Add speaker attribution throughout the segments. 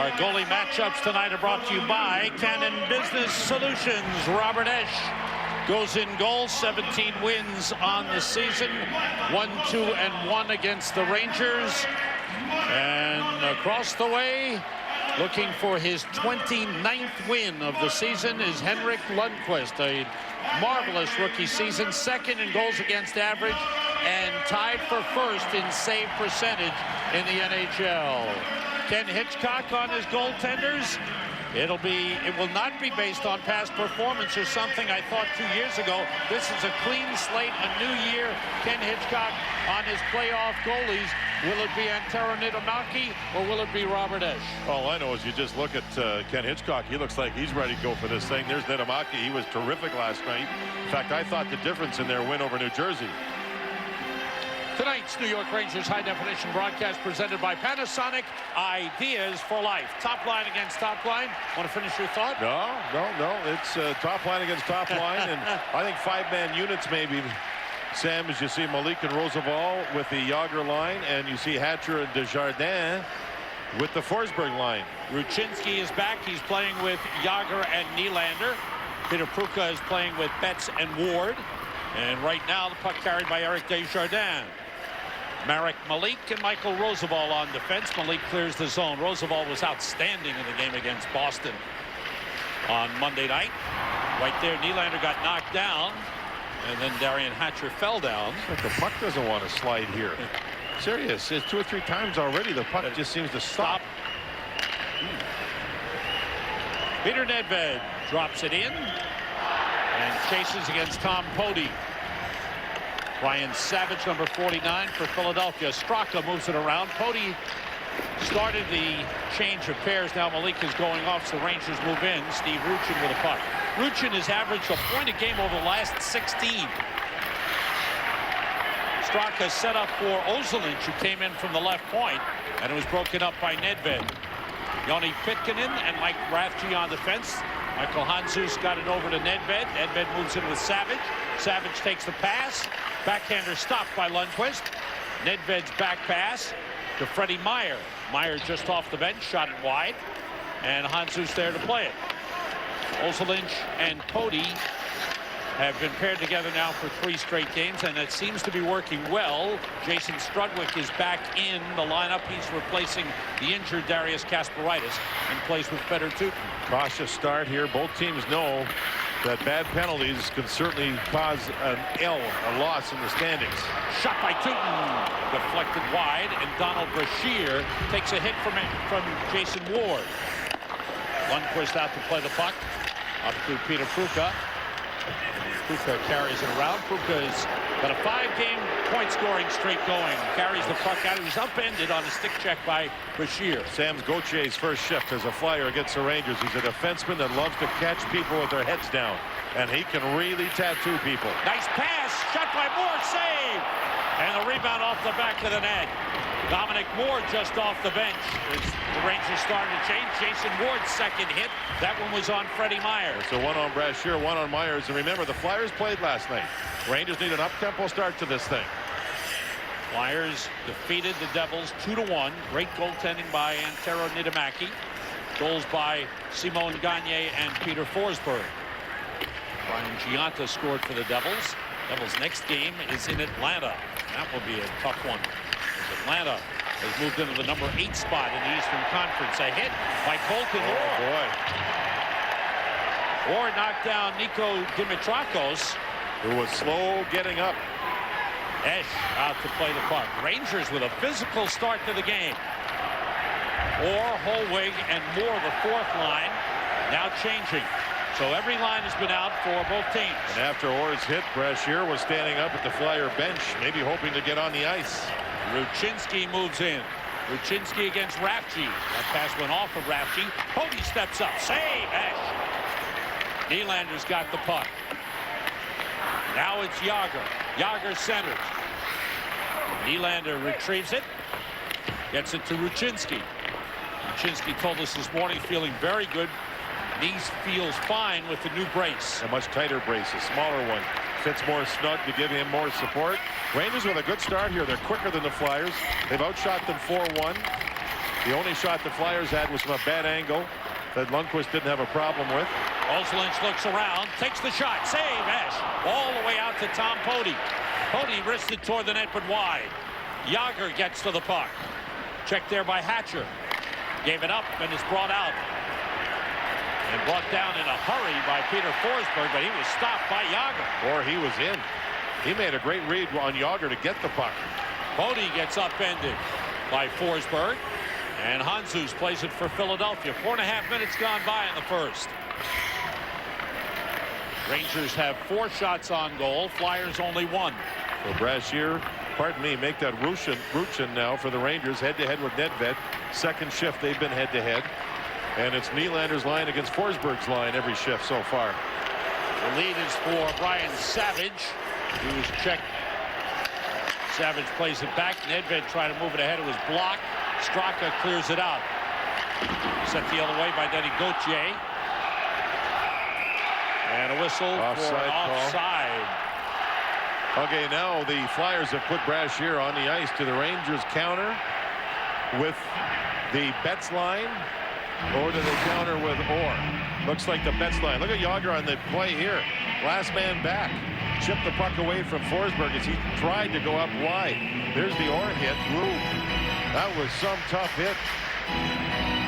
Speaker 1: Our goalie matchups tonight are brought to you by Cannon Business Solutions. Robert Esch goes in goal, 17 wins on the season, 1-2-1 against the Rangers. And across the way, looking for his 29th win of the season, is Henrik Lundqvist. A marvelous rookie season, second in goals against average and tied for first in save percentage in the NHL. Ken Hitchcock on his goaltenders. It will not be based on past performance or something I thought 2 years ago. This is a clean slate, a new year. Ken Hitchcock on his playoff goalies. Will it be Antero Niittymaki or will it be Robert Esch?
Speaker 2: All I know is you just look at Ken Hitchcock. He looks like he's ready to go for this thing. There's Niittymaki. He was terrific last night. In fact, I thought the difference in their win over New Jersey.
Speaker 1: Tonight's New York Rangers high-definition broadcast presented by Panasonic. Ideas for life. Top line against top line. Want to finish your thought?
Speaker 2: No. It's top line against top line. And I think five-man units maybe. Sam, as you see Malik and Roosevelt with the Yager line, and you see Hatcher and Desjardins with the Forsberg line.
Speaker 1: Ruchinski is back. He's playing with Yager and Nylander. Peter Pruka is playing with Betts and Ward. And right now, the puck carried by Eric Desjardins. Marek Malik and Michael Roosevelt on defense. Malik clears the zone. Roosevelt was outstanding in the game against Boston on Monday night. Right there, Nylander got knocked down, and then Darian Hatcher fell down.
Speaker 2: But the puck doesn't want to slide here. Serious. It's 2 or 3 times already. The puck just seems to stop.
Speaker 1: Peter Nedved drops it in and chases against Tom Pody. Ryan Savage, number 49 for Philadelphia. Straka moves it around. Pody started the change of pairs. Now Malik is going off, so the Rangers move in. Steve Ruchin with a puck. Ruchin has averaged a point a game over the last 16. Straka set up for Ozolinch, who came in from the left point, and it was broken up by Nedved. Joni Pitkinen and Mike Rathje on defense. Michael Handzus got it over to Nedved. Nedved moves in with Savage. Savage takes the pass. Backhander stopped by Lundqvist. Nedved's back pass to Freddie Meyer. Meyer just off the bench, shot it wide. And Handzus there to play it. Ozolinch and Pody have been paired together now for 3 straight games, and it seems to be working well. Jason Strudwick is back in the lineup. He's replacing the injured Darius Kasparaitis and plays with Fedor Tutin.
Speaker 2: Cautious start here. Both teams know that bad penalties can certainly cause a loss in the standings.
Speaker 1: Shot by Tutin, deflected wide, and Donald Brashear takes a hit from Jason Ward. Lundqvist out to play the puck, up to Peter Pruka. Pruka carries it around. Pruka's got a 5-game point-scoring streak going. Carries the puck out. He was upended on a stick check by Brashear.
Speaker 2: Sam Gautier's first shift as a Flyer against the Rangers. He's a defenseman that loves to catch people with their heads down, and he can really tattoo people.
Speaker 1: Nice pass. Shot by Moore. Save. And the rebound off the back of the net. Dominic Moore just off the bench. As the Rangers starting to change. Jason Ward's second hit. That one was on Freddie Meyer.
Speaker 2: So one on Brashear, one on Myers. And remember, the Flyers played last night. Rangers need an up-tempo start to this thing.
Speaker 1: Flyers defeated the Devils 2-1. Great goaltending by Antero Niittymaki. Goals by Simon Gagne and Peter Forsberg. Brian Giunta scored for the Devils. Devils' next game is in Atlanta. That will be a tough one. Atlanta has moved into the number 8 spot in the Eastern Conference. A hit by Colton Orr.
Speaker 2: Oh, boy.
Speaker 1: Orr knocked down Nico Dimitrakos,
Speaker 2: who was slow getting up.
Speaker 1: Esch out to play the puck. Rangers with a physical start to the game. Orr, Holwig, and Moore, the 4th line, now changing. So every line has been out for both teams.
Speaker 2: And after Orr's hit, Brashear was standing up at the Flyer bench, maybe hoping to get on the ice.
Speaker 1: Ruchinski moves in. Ruchinski against Rathje. That pass went off of Rathje. Pody steps up. Save, Esch. Nylander's got the puck. Now it's Yager. Yager centers. Nylander retrieves it. Gets it to Ruchinski. Ruchinski told us this morning feeling very good. Knees feels fine with the new brace.
Speaker 2: A much tighter brace, a smaller one. Fits more snug to give him more support. Rangers with a good start here. They're quicker than the Flyers. They've outshot them 4-1. The only shot the Flyers had was from a bad angle that Lundqvist didn't have a problem with.
Speaker 1: Oslund looks around, takes the shot, save, Esch, all the way out to Tom Poti. Poti wristed toward the net but wide. Yager gets to the puck. Checked there by Hatcher. Gave it up and is brought out. And brought down in a hurry by Peter Forsberg, but he was stopped by Yager.
Speaker 2: Or he was in. He made a great read on Yager to get the puck.
Speaker 1: Poti gets upended by Forsberg. And Hanzus plays it for Philadelphia. 4.5 minutes gone by in the first. Rangers have 4 shots on goal. Flyers only 1.
Speaker 2: So Brashear, pardon me, make that Ruchin now for the Rangers, head-to-head with Nedved. Second shift they've been head-to-head. And it's Nylander's line against Forsberg's line every shift so far.
Speaker 1: The lead is for Brian Savage. He was checked. Savage plays it back. Nedved tried to move it ahead. It was blocked. Straka clears it out. Sent the other way by Denny Gauthier. And a whistle for an offside.
Speaker 2: Okay, now the Flyers have put Brashear on the ice to the Rangers counter with the Betts line, or do they counter with Orr? Looks like the Betts line. Look at Yager on the play here. Last man back. Chipped the puck away from Forsberg as he tried to go up wide. There's the Orr hit. Ooh. That was some tough hit.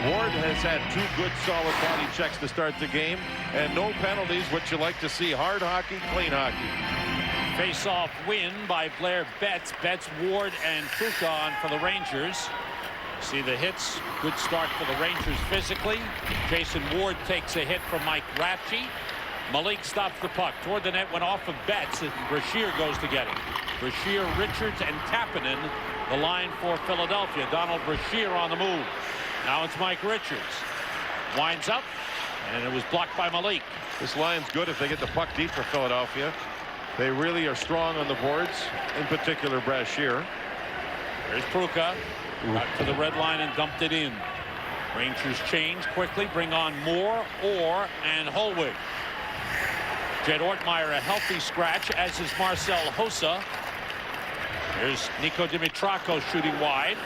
Speaker 2: Ward has had 2 good solid body checks to start the game, and no penalties, what you like to see. Hard hockey, clean hockey.
Speaker 1: Face-off win by Blair Betts. Betts, Ward, and Fuka on for the Rangers. See the hits. Good start for the Rangers physically. Jason Ward takes a hit from Mike Ratchey. Malik stops the puck. Toward the net, went off of Betts, and Brashear goes to get it. Brashear, Richards, and Kapanen, the line for Philadelphia. Donald Brashear on the move. Now it's Mike Richards. Winds up, and it was blocked by Malik.
Speaker 2: This line's good if they get the puck deep for Philadelphia. They really are strong on the boards, in particular Brashear.
Speaker 1: There's Pruka. Got to the red line and dumped it in. Rangers change quickly, bring on Moore, Orr, and Holwig. Jed Ortmeyer a healthy scratch, as is Marcel Hossa. There's Nico Dimitrakos shooting wide.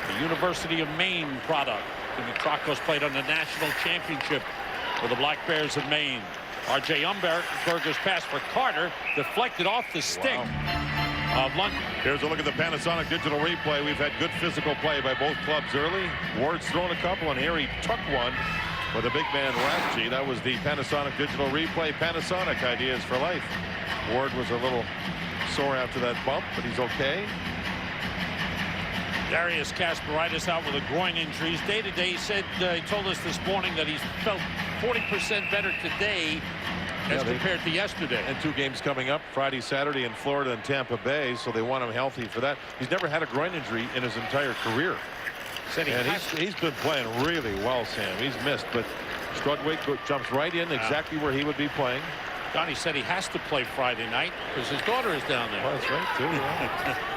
Speaker 1: The University of Maine product. Dimitrakos played on the national championship for the Black Bears of Maine. R.J. Umberger's pass for Carter deflected off the stick of Lundqvist.
Speaker 2: Here's a look at the Panasonic digital replay. We've had good physical play by both clubs early. Ward's thrown a couple, and Harry took one with a big man Ratchey. That was the Panasonic digital replay. Panasonic ideas for life. Ward was a little sore after that bump, but he's okay.
Speaker 1: Darius Kasparaitis out with a groin injury. He's day-to-day. He said, he told us this morning that he's felt 40% better today as compared to yesterday.
Speaker 2: And 2 games coming up, Friday, Saturday in Florida and Tampa Bay, so they want him healthy for that. He's never had a groin injury in his entire career. He's been playing really well, Sam. He's missed, but Strudwick jumps right in exactly where he would be playing.
Speaker 1: Donnie said he has to play Friday night because his daughter is down there.
Speaker 2: Well, that's right, too. Yeah.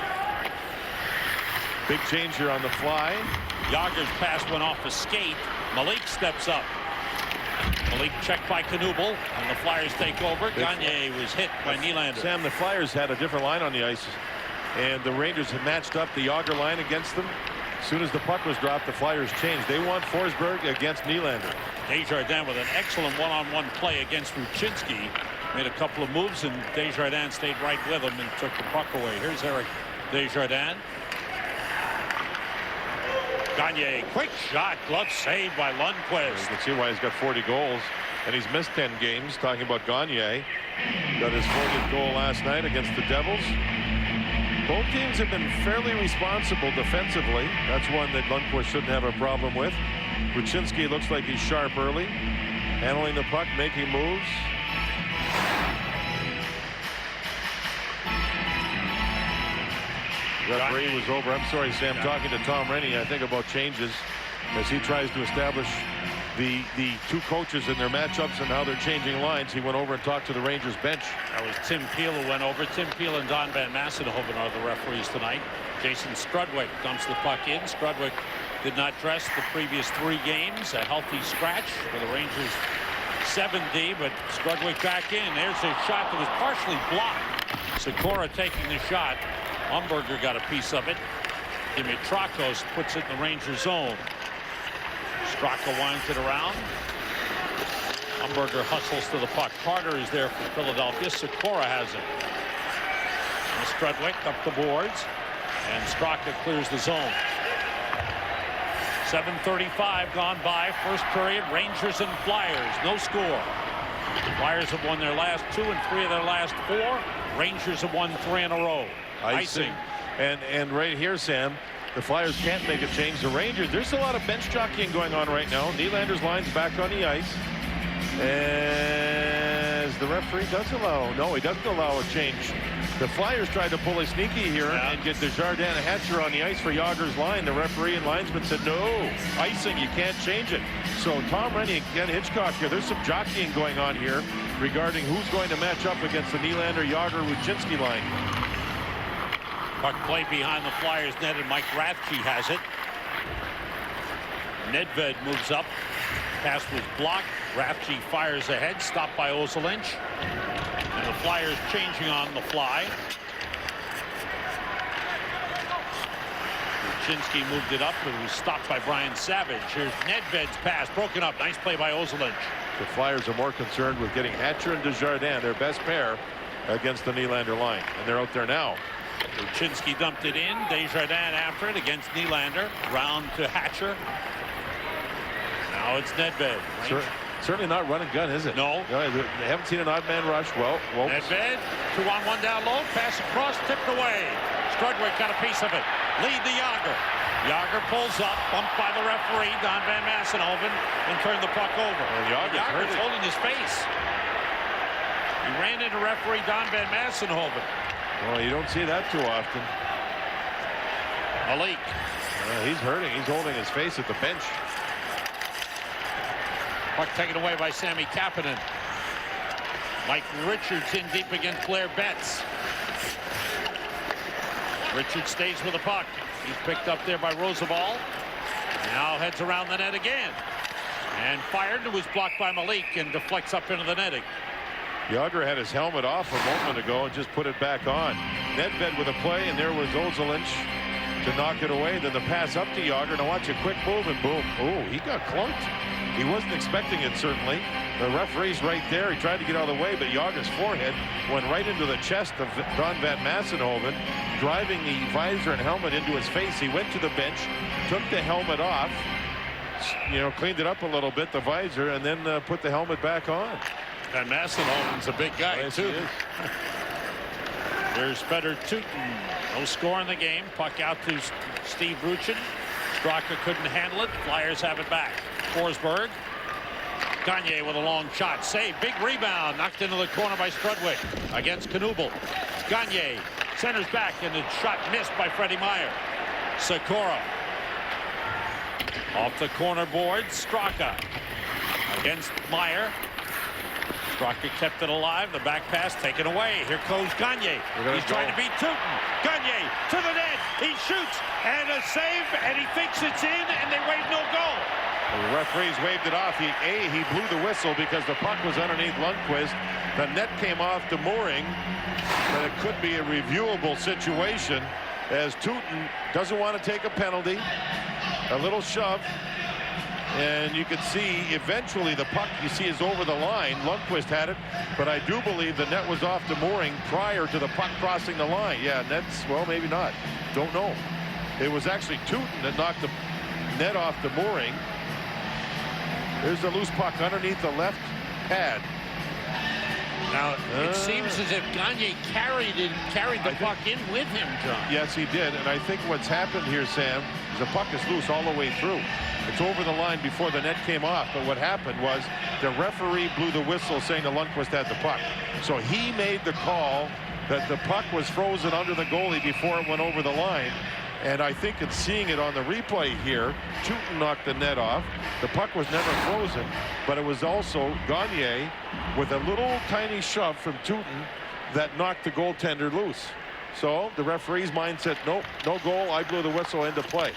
Speaker 2: Big change here on the fly.
Speaker 1: Yager's pass went off a skate. Malik steps up. Malik checked by Knuble, and the Flyers take over. Gagne was hit by Nylander.
Speaker 2: Sam, the Flyers had a different line on the ice, and the Rangers had matched up the Yager line against them. As soon as the puck was dropped, the Flyers changed. They want Forsberg against Nylander.
Speaker 1: Desjardins with an excellent one-on-one play against Ruchinski. Made a couple of moves, and Desjardins stayed right with him and took the puck away. Here's Eric Desjardins. Gagne, quick shot, glove saved by Lundqvist.
Speaker 2: You can see why he's got 40 goals, and he's missed 10 games. Talking about Gagne, got his 40th goal last night against the Devils. Both teams have been fairly responsible defensively. That's one that Lundqvist shouldn't have a problem with. Ruchinski looks like he's sharp early, handling the puck, making moves. Referee was over. I'm sorry, Sam, talking to Tom Rennie, I think, about changes as he tries to establish the 2 coaches in their matchups and how they're changing lines. He went over and talked to the Rangers bench.
Speaker 1: That was Tim Peel who went over. Tim Peel and Don Van Massenhoven are the referees tonight. Jason Strudwick dumps the puck in. Strudwick did not dress the previous 3 games. A healthy scratch for the Rangers 7D, but Strudwick back in. There's a shot that was partially blocked. Sikora taking the shot. Umberger got a piece of it. Dimitrakos puts it in the Ranger zone. Straka winds it around. Umberger hustles to the puck. Carter is there for Philadelphia. Sikora has it. And Strudwick up the boards. And Straka clears the zone. 7:35 gone by. First period. Rangers and Flyers. No score. Flyers have won their last 2 and 3 of their last 4. Rangers have won 3 in a row. Icing.
Speaker 2: And right here, Sam, the Flyers can't make a change. The Rangers, there's a lot of bench jockeying going on right now. Nylander's line's back on the ice. As the referee does allow, no, he doesn't allow a change. The Flyers tried to pull a sneaky here and get Desjardins and Hatcher on the ice for Yager's line. The referee and linesman said, no, icing, you can't change it. So Tom Rennie and Ken Hitchcock here, there's some jockeying going on here regarding who's going to match up against the Nylander-Yager-Lucinski line.
Speaker 1: Puck play behind the Flyers net, and Mike Rathke has it. Nedved moves up. Pass was blocked. Rathke fires ahead, stopped by Ozolinsh. And the Flyers changing on the fly. Lucinski moved it up, but it was stopped by Brian Savage. Here's Nedved's pass, broken up. Nice play by Ozolinsh.
Speaker 2: The Flyers are more concerned with getting Hatcher and Desjardins, their best pair, against the Nylander line. And they're out there now.
Speaker 1: Lucinski dumped it in. Desjardins after it against Nylander. Round to Hatcher. Now it's Nedved.
Speaker 2: Certainly not run and gun, is it?
Speaker 1: No.
Speaker 2: They haven't seen an odd man rush. Well,
Speaker 1: Nedved, 2-on-1 down low. Pass across, tipped away. Strudwick got a piece of it. Lead to Yager. Yager pulls up, bumped by the referee, Don Van Massenhoven, and turned the puck over. Yager's holding his face. He ran into referee Don Van Massenhoven.
Speaker 2: Well, you don't see that too often.
Speaker 1: Malik.
Speaker 2: He's hurting. He's holding his face at the bench.
Speaker 1: Puck taken away by Sammy Kapanen. Mike Richards in deep against Blair Betts. Richards stays with the puck. He's picked up there by Roosevelt. Now heads around the net again. And fired. It was blocked by Malik and deflects up into the netting.
Speaker 2: Yager had his helmet off a moment ago and just put it back on. Nedved with a play, and there was Ozolinsh to knock it away. Then the pass up to Yager. Now watch a quick move, and boom. Oh, he got clunked. He wasn't expecting it, certainly. The referee's right there. He tried to get out of the way, but Yager's forehead went right into the chest of Don Van Massenhoven, driving the visor and helmet into his face. He went to the bench, took the helmet off, cleaned it up a little bit, the visor, and then put the helmet back on.
Speaker 1: Van Massenhoven's a big guy,
Speaker 2: yes,
Speaker 1: too. There's Fedor Tutin. No score in the game. Puck out to Steve Ruchin. Straka couldn't handle it. Flyers have it back. Forsberg. Gagne with a long shot. Save. Big rebound. Knocked into the corner by Strudwick against Knubel. Gagne centers back, and the shot missed by Freddie Meyer. Sikora. Off the corner board. Straka against Meyer. Straka kept it alive. The back pass taken away. Here goes Gagne. He's trying to beat Tutin. Gagne to the net. He shoots and a save, and he thinks it's in, and they wave no goal.
Speaker 2: The referees waved it off. He blew the whistle because the puck was underneath Lundqvist. The net came off the mooring, but it could be a reviewable situation as Tutin doesn't want to take a penalty. A little shove. And you can see eventually the puck you see is over the line. Lundqvist had it, but I do believe the net was off the mooring prior to the puck crossing the line. Yeah, net's, well, maybe not. Don't know. It was actually Tutin that knocked the net off the mooring. There's a loose puck underneath the left pad.
Speaker 1: Now, it seems as if Gagne carried the puck in with him, John.
Speaker 2: Yes, he did. And I think what's happened here, Sam, is the puck is loose all the way through. It's over the line before the net came off. But what happened was the referee blew the whistle saying that Lundqvist had the puck. So he made the call that the puck was frozen under the goalie before it went over the line. And I think it's seeing it on the replay here. Tutin knocked the net off. The puck was never frozen, but it was also Gagne with a little tiny shove from Tutin that knocked the goaltender loose. So the referee's mind said, nope, no goal. I blew the whistle into play.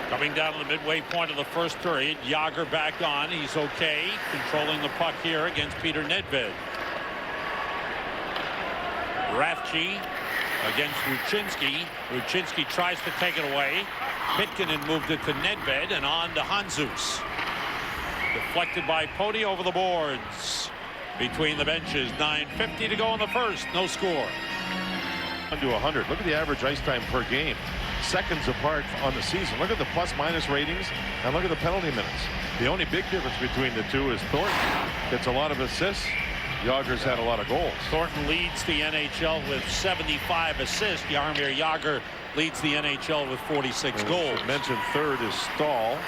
Speaker 1: Coming down to the midway point of the first period, Yager back on. He's okay, controlling the puck here against Peter Nedved. Rathke against Rucinski. Rucinski tries to take it away. Pitkinen moved it to Nedved and on to Handzus. Deflected by Poti over the boards. Between the benches, 9:50 to go in the first. No score.
Speaker 2: To 100. Look at the average ice time per game. Seconds apart on the season. Look at the plus-minus ratings and look at the penalty minutes. The only big difference between the two is Thornton gets a lot of assists. Yager's had a lot of goals.
Speaker 1: Thornton leads the NHL with 75 assists. Jaromir Jagr leads the NHL with 46 goals.
Speaker 2: Mentioned third is Stahl,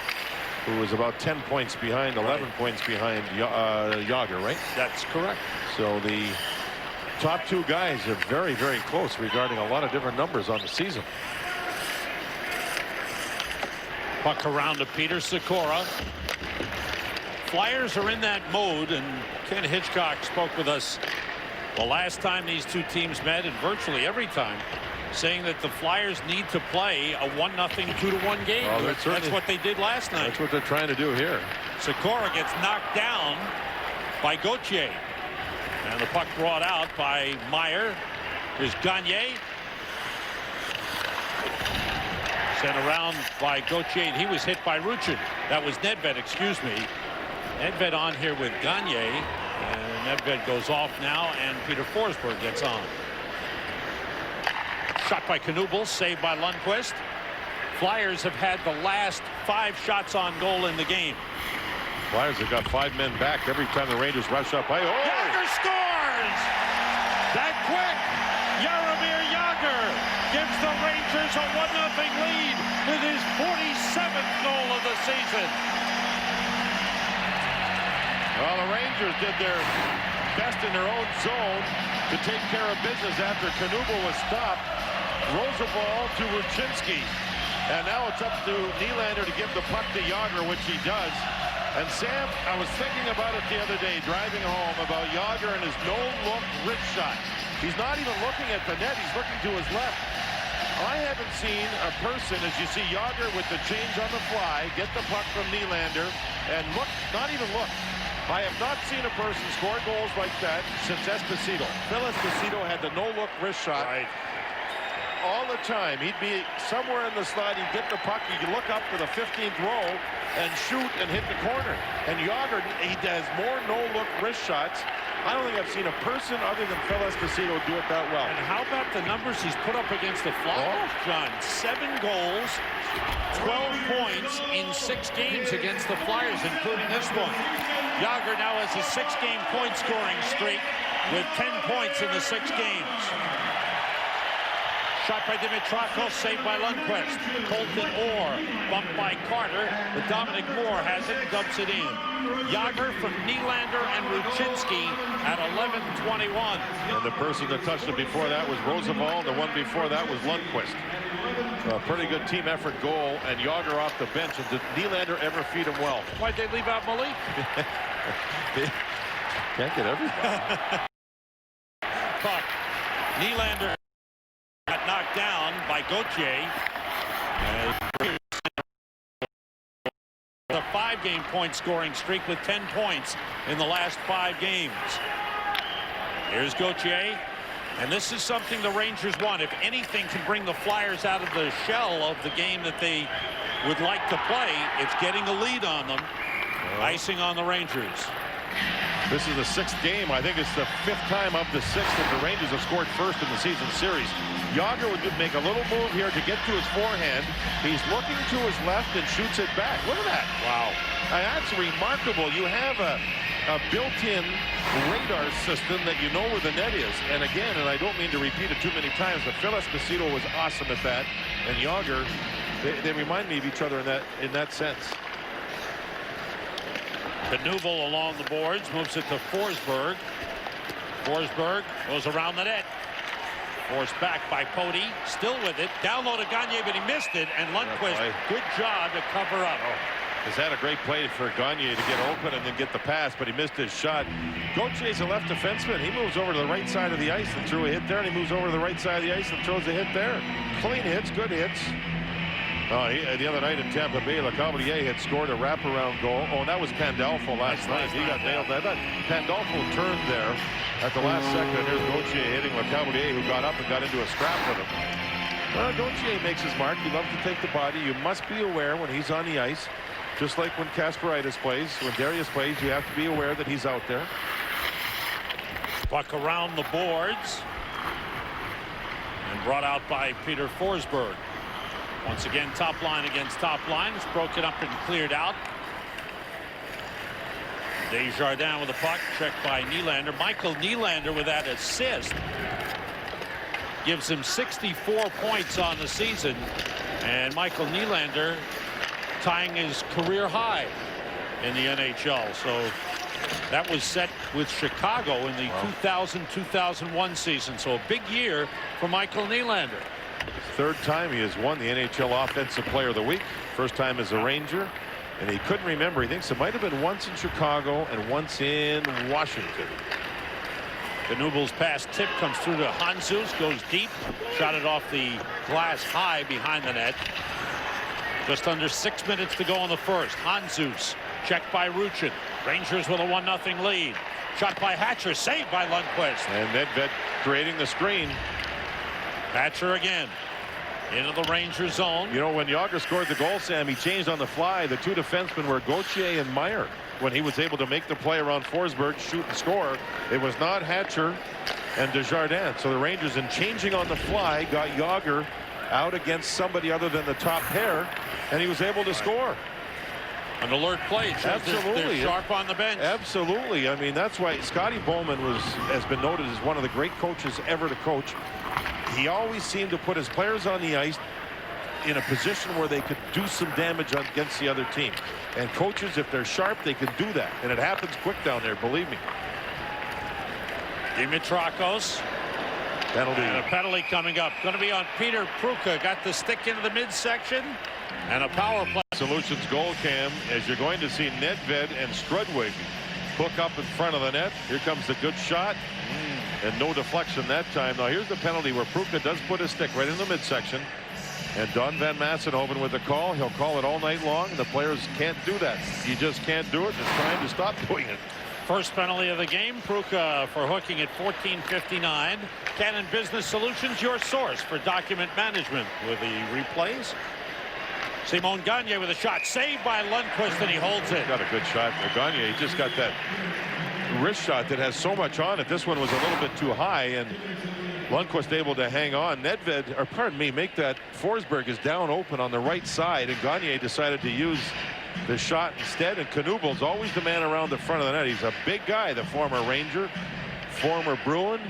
Speaker 2: who was about 10 points behind, 11 points behind Jagr, right?
Speaker 1: That's correct.
Speaker 2: So the top two guys are very, very close regarding a lot of different numbers on the season.
Speaker 1: Puck around to Peter Sikora. Flyers are in that mode, and Ken Hitchcock spoke with us the last time these two teams met, and virtually every time, saying that the Flyers need to play a 1-0, 2-1 game.
Speaker 2: Oh,
Speaker 1: that's what they did last night.
Speaker 2: That's what they're trying to do here.
Speaker 1: Sikora gets knocked down by Gauthier. And the puck brought out by Meyer. Here's Gagne. Sent around by Gauthier. He was hit by Ruchin. That was Nedved, excuse me. Nedved on here with Gagne. And Nedved goes off now, and Peter Forsberg gets on. Shot by Knuble, saved by Lundqvist. Flyers have had the last 5 shots on goal in the game.
Speaker 2: Flyers have got 5 men back every time the Rangers rush up. Jagr
Speaker 1: scores! That quick! Jaromir Jagr gives the Rangers a 1-0 lead with his 47th goal of the season.
Speaker 2: Well, the Rangers did their best in their own zone to take care of business after Knuble was stopped. Rozabal to Ruchinski. And now it's up to Nylander to give the puck to Jagr, which he does. And Sam, I was thinking about it the other day, driving home, about Jagr and his no-look wrist shot. He's not even looking at the net. He's looking to his left. I haven't seen a person, as you see Jagr with the change on the fly, get the puck from Nylander and look, not even look. I have not seen a person score goals like that since Esposito. Phil Esposito had the no-look wrist shot.
Speaker 1: Right.
Speaker 2: All the time. He'd be somewhere in the slot. He'd get the puck. He'd look up for the 15th row and shoot and hit the corner. And Jagr, he does more no-look wrist shots. I don't think I've seen a person other than Phil Esposito do it that well.
Speaker 1: And how about the numbers he's put up against the Flyers, John? 7 goals, 12 points in 6 games against the Flyers, including this one. Jagr now has a 6-game point scoring streak with 10 points in the 6 games. Shot by Dimitrakos, saved by Lundqvist. Colton Orr, bumped by Carter, but Dominic Moore has it and dumps it in. Jagr from Nylander and Ruchinski at 11:21.
Speaker 2: And the person that touched it before that was Rozabal. The one before that was Lundqvist. A pretty good team effort goal, and Jagr off the bench. And did Nylander ever feed him well?
Speaker 1: Why'd they leave out Malik?
Speaker 2: Can't get everybody.
Speaker 1: Puck. Nylander got knocked down by Gauthier. A 5-game point scoring streak with 10 points in the last 5 games. Here's Gauthier. And this is something the Rangers want. If anything can bring the Flyers out of the shell of the game that they would like to play, it's getting a lead on them. Icing on the Rangers.
Speaker 2: This is the 6th game. I think it's the 5th time of the 6th that the Rangers have scored first in the season series. Jagr would make a little move here to get to his forehand. He's looking to his left and shoots it back. Look at that.
Speaker 1: Wow.
Speaker 2: That's remarkable. You have a built-in radar system that you know where the net is. And again, and I don't mean to repeat it too many times, but Phil Esposito was awesome at that. And Jagr, they remind me of each other in that sense.
Speaker 1: Knuble along the boards, moves it to Forsberg. Forsberg goes around the net. Forced back by Poti, still with it. Down low to Gagne, but he missed it. And Lundqvist, good job to cover up.
Speaker 2: He's had a great play for Gagne to get open and then get the pass, but he missed his shot. Gauthier's a left defenseman. He moves over to the right side of the ice and threw a hit there, and he moves over to the right side of the ice and throws a hit there. Clean hits, good hits. The other night in Tampa Bay, Lecavalier had scored a wraparound goal. Oh, and that was Pandolfo last night. He got nailed. I thought Pandolfo turned there at the last second. Here's Gauthier hitting Lecavalier, who got up and got into a scrap with him. Gauthier makes his mark. He loves to take the body. You must be aware when he's on the ice, just like when Kasparaitis plays, when Darius plays, you have to be aware that he's out there.
Speaker 1: Puck around the boards and brought out by Peter Forsberg. Once again, top line against top line. It's broken up and cleared out. Desjardins with the puck, checked by Nylander. Michael Nylander with that assist gives him 64 points on the season, and Michael Nylander tying his career high in the NHL. So that was set with Chicago in the 2000-2001 season. So a big year for Michael Nylander.
Speaker 2: Third time he has won the NHL Offensive Player of the Week. First time as a Ranger, and he couldn't remember. He thinks it might have been once in Chicago and once in Washington.
Speaker 1: Knubel's pass tip comes through to Handzus, goes deep, shot it off the glass high behind the net. Just under 6 minutes to go in the first. Handzus checked by Ruchin. Rangers with a 1-0 lead. Shot by Hatcher, saved by Lundqvist.
Speaker 2: And Nedved creating the screen.
Speaker 1: Hatcher again into the Ranger zone.
Speaker 2: You know, when Jágr scored the goal, Sam, he changed on the fly. The two defensemen were Gauthier and Meyer. When he was able to make the play around Forsberg, shoot and score, it was not Hatcher and Desjardins. So the Rangers, in changing on the fly, got Jágr out against somebody other than the top pair, and he was able to score.
Speaker 1: An alert play.
Speaker 2: Absolutely.
Speaker 1: They're sharp on the bench.
Speaker 2: Absolutely. I mean, that's why Scotty Bowman has been noted as one of the great coaches ever to coach. He always seemed to put his players on the ice in a position where they could do some damage against the other team. And coaches, if they're sharp, they can do that. And it happens quick down there, believe me.
Speaker 1: Dimitrakos.
Speaker 2: Penalty.
Speaker 1: And a penalty coming up. Going to be on Peter Pruka. Got the stick into the midsection. And a power play.
Speaker 2: Solutions goal cam, as you're going to see Nedved and Strudwick hook up in front of the net. Here comes the good shot. And no deflection that time. Now here's the penalty where Pruka does put his stick right in the midsection. And Don Van Massenhoven with the call. He'll call it all night long. The players can't do that. You just can't do it. It's time to stop doing it.
Speaker 1: First penalty of the game. Pruka for hooking at 14:59. Cannon Business Solutions, your source for document management with the replays. Simon Gagne with a shot saved by Lundqvist, and he holds it.
Speaker 2: Got a good shot for Gagne. He just got that wrist shot that has so much on it. This one was a little bit too high, and Lundqvist able to hang on. Nedved, or pardon me, make that. Forsberg is down open on the right side, and Gagne decided to use the shot instead. And Knubel's always the man around the front of the net. He's a big guy, the former Ranger, former Bruin,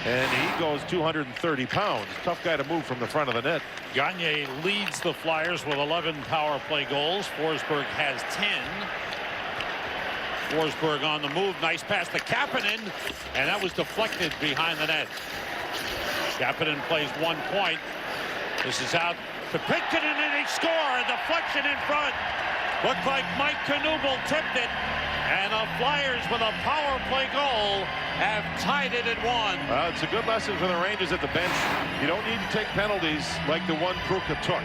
Speaker 2: and he goes 230 pounds. Tough guy to move from the front of the net.
Speaker 1: Gagne leads the Flyers with 11 power play goals. Forsberg has 10. Forsberg on the move. Nice pass to Kapanen, and that was deflected behind the net. Kapanen plays 1 point. This is out to Pitkanen, and he scored. Deflection in front. Looked like Mike Knubel tipped it, and the Flyers with a power play goal have tied it at 1.
Speaker 2: Well, it's a good lesson for the Rangers at the bench. You don't need to take penalties like the one Pruka took.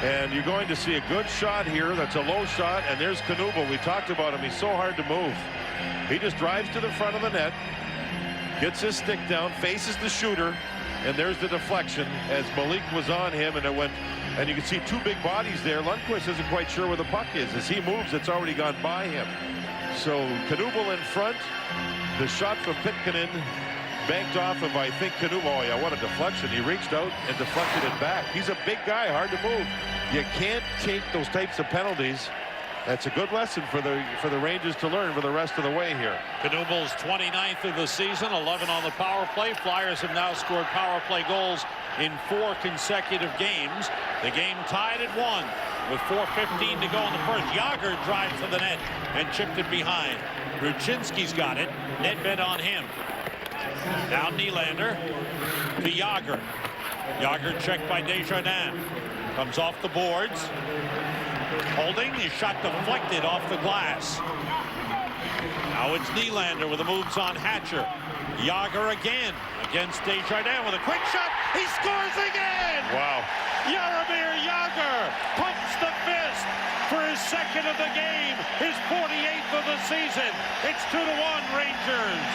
Speaker 2: And you're going to see a good shot here. That's a low shot, and there's Knubel. We talked about him. He's so hard to move. He just drives to the front of the net, gets his stick down, faces the shooter, and there's the deflection as Malik was on him, and it went. And you can see two big bodies there. Lundqvist isn't quite sure where the puck is. As he moves, it's already gone by him. So Knubel in front. The shot from Pitkanen banked off of, I think, Knubel. Oh, yeah, what a deflection. He reached out and deflected it back. He's a big guy, hard to move. You can't take those types of penalties. That's a good lesson for the Rangers to learn for the rest of the way here.
Speaker 1: Knubel's 29th of the season, 11 on the power play. Flyers have now scored power play goals in 4 consecutive games. The game tied at 1 with 4:15 to go in the first. Jágr drives to the net and chipped it behind. Ruchinski's got it. Nedved on him. Now Nylander to Jágr. Jágr checked by Desjardins. Comes off the boards. Holding, his shot deflected off the glass. Now it's Nylander with the moves on Hatcher. Jágr again against Desjardins with a quick shot. He scores again!
Speaker 2: Wow.
Speaker 1: Jaromir Jágr pumps the fist for his second of the game, his 48th of the season. It's 2-1 Rangers.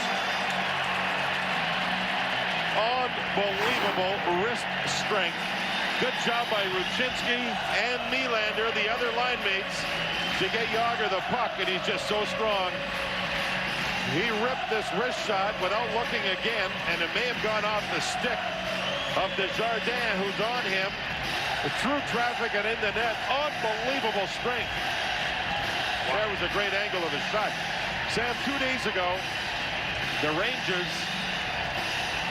Speaker 2: Unbelievable wrist strength Good job by Rucinski and Nylander, the other line mates, to get Jágr the puck, and he's just so strong. He ripped this wrist shot without looking again, and it may have gone off the stick of Desjardins, who's on him. Through traffic and in the net. Unbelievable strength. Wow. That was a great angle of his shot. Sam, 2 days ago, the Rangers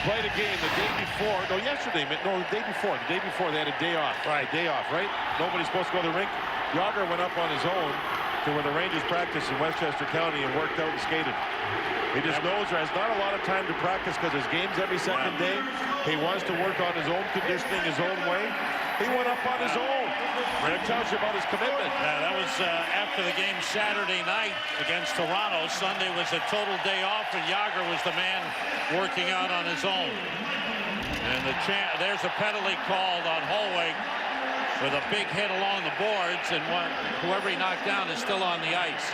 Speaker 2: played a game the day before. No, yesterday. No, the day before. The day before, they had a day off. Right. Day off, right? Nobody's supposed to go to the rink. Jágr went up on his own to where the Rangers practiced in Westchester County and worked out and skated. He just knows there has not a lot of time to practice because his game's every second day. He wants to work on his own conditioning, his own way. He went up on his own. That tells you about his commitment.
Speaker 1: Yeah, that was after the game Saturday night against Toronto. Sunday was a total day off, and Jágr was the man working out on his own. And there's a penalty called on Hollweg with a big hit along the boards, and whoever he knocked down is still on the ice.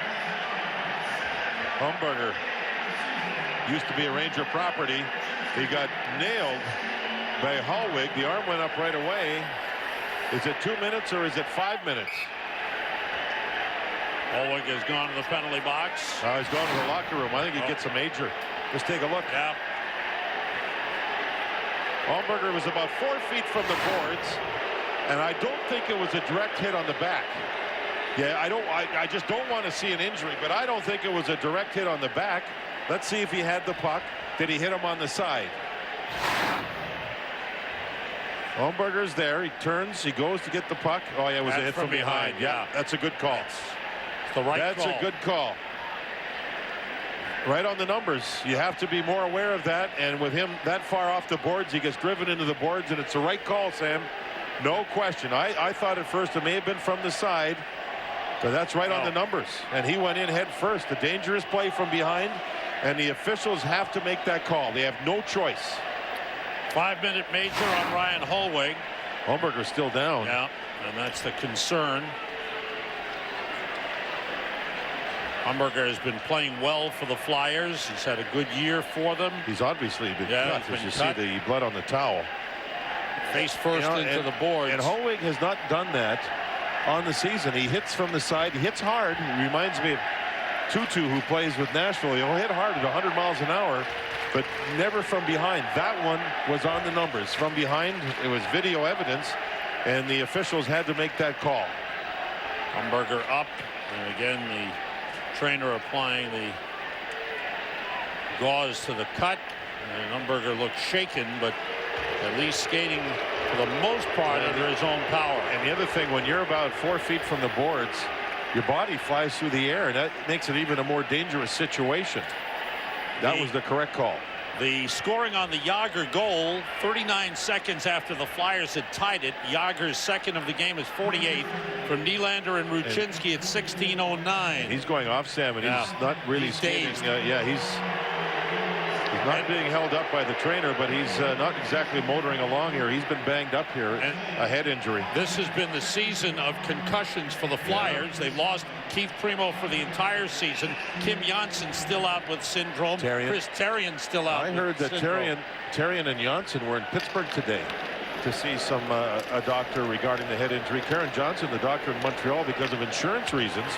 Speaker 2: Humberger used to be a Ranger property. He got nailed by Hollweg. The arm went up right away. Is it 2 minutes or is it 5 minutes?
Speaker 1: Hollweg has gone to the penalty box.
Speaker 2: He's gone to the locker room. I think he gets a major. Let's take a look.
Speaker 1: Yeah.
Speaker 2: Humberger was about 4 feet from the boards, and I don't think it was a direct hit on the back. Yeah, I just don't want to see an injury, but I don't think it was a direct hit on the back. Let's see if he had the puck. Did he hit him on the side? Humberger's there. He turns. He goes to get the puck. Oh, yeah, it was a hit from behind. Yeah, that's a good call.
Speaker 1: That's the right
Speaker 2: call. That's a good call. Right on the numbers. You have to be more aware of that. And with him that far off the boards, he gets driven into the boards, and it's the right call, Sam. No question. I thought at first it may have been from the side, but that's right on the numbers. And he went in head first. A dangerous play from behind, and the officials have to make that call. They have no choice.
Speaker 1: 5-minute major on Ryan Hollweg.
Speaker 2: Humberger's still down.
Speaker 1: Yeah, and that's the concern. Humberger has been playing well for the Flyers. He's had a good year for them.
Speaker 2: He's obviously been cut, as you see the blood on the towel.
Speaker 1: Face first into the boards.
Speaker 2: And Hollweg has not done that on the season. He hits from the side. He hits hard. He reminds me of Tutu, who plays with Nashville. He'll hit hard at 100 miles an hour, but never from behind. That one was on the numbers. From behind, it was video evidence, and the officials had to make that call.
Speaker 1: Humberger up, and again the trainer applying the gauze to the cut. And Humberger looked shaken, but at least skating for the most part under his own power.
Speaker 2: And the other thing, when you're about 4 feet from the boards, your body flies through the air, and that makes it even a more dangerous situation. That was the correct call.
Speaker 1: The scoring on the Jágr goal, 39 seconds after the Flyers had tied it. Jágr's second of the game is 48 from Nylander and Rucinski at 16:09.
Speaker 2: He's going off, Sam, and he's not really skating. He's not being held up by the trainer, but he's not exactly motoring along here. He's been banged up here, a head injury.
Speaker 1: This has been the season of concussions for the Flyers. They've lost Keith Primo for the entire season. Kim Janssen still out with syndrome. Chris Therien still out.
Speaker 2: I heard that Therien and Janssen were in Pittsburgh today to see a doctor regarding the head injury. Karen Johnson, the doctor in Montreal, because of insurance reasons,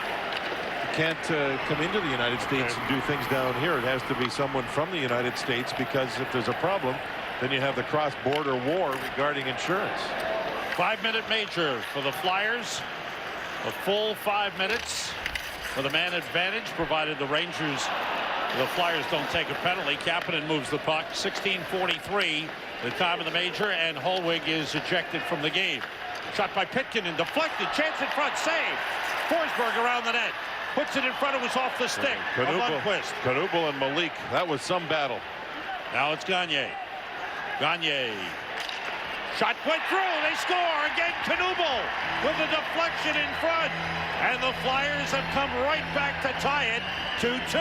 Speaker 2: can't come into the United States and do things down here. It has to be someone from the United States, because if there's a problem, then you have the cross-border war regarding insurance.
Speaker 1: 5-minute major for the Flyers. A full 5 minutes with a man advantage, provided the Flyers don't take a penalty. Kapanen moves the puck. 16:43 the time of the major, and Hollweg is ejected from the game. Shot by Pitkin and deflected. Chance in front. Save. Forsberg around the net. Puts it in front. It was off the stick of Lundqvist.
Speaker 2: Knuble and Malik. That was some battle.
Speaker 1: Now it's Gagne. Gagne. Shot went through. They score. Again, Knuble with a deflection in front. And the Flyers have come right back to tie it 2-2.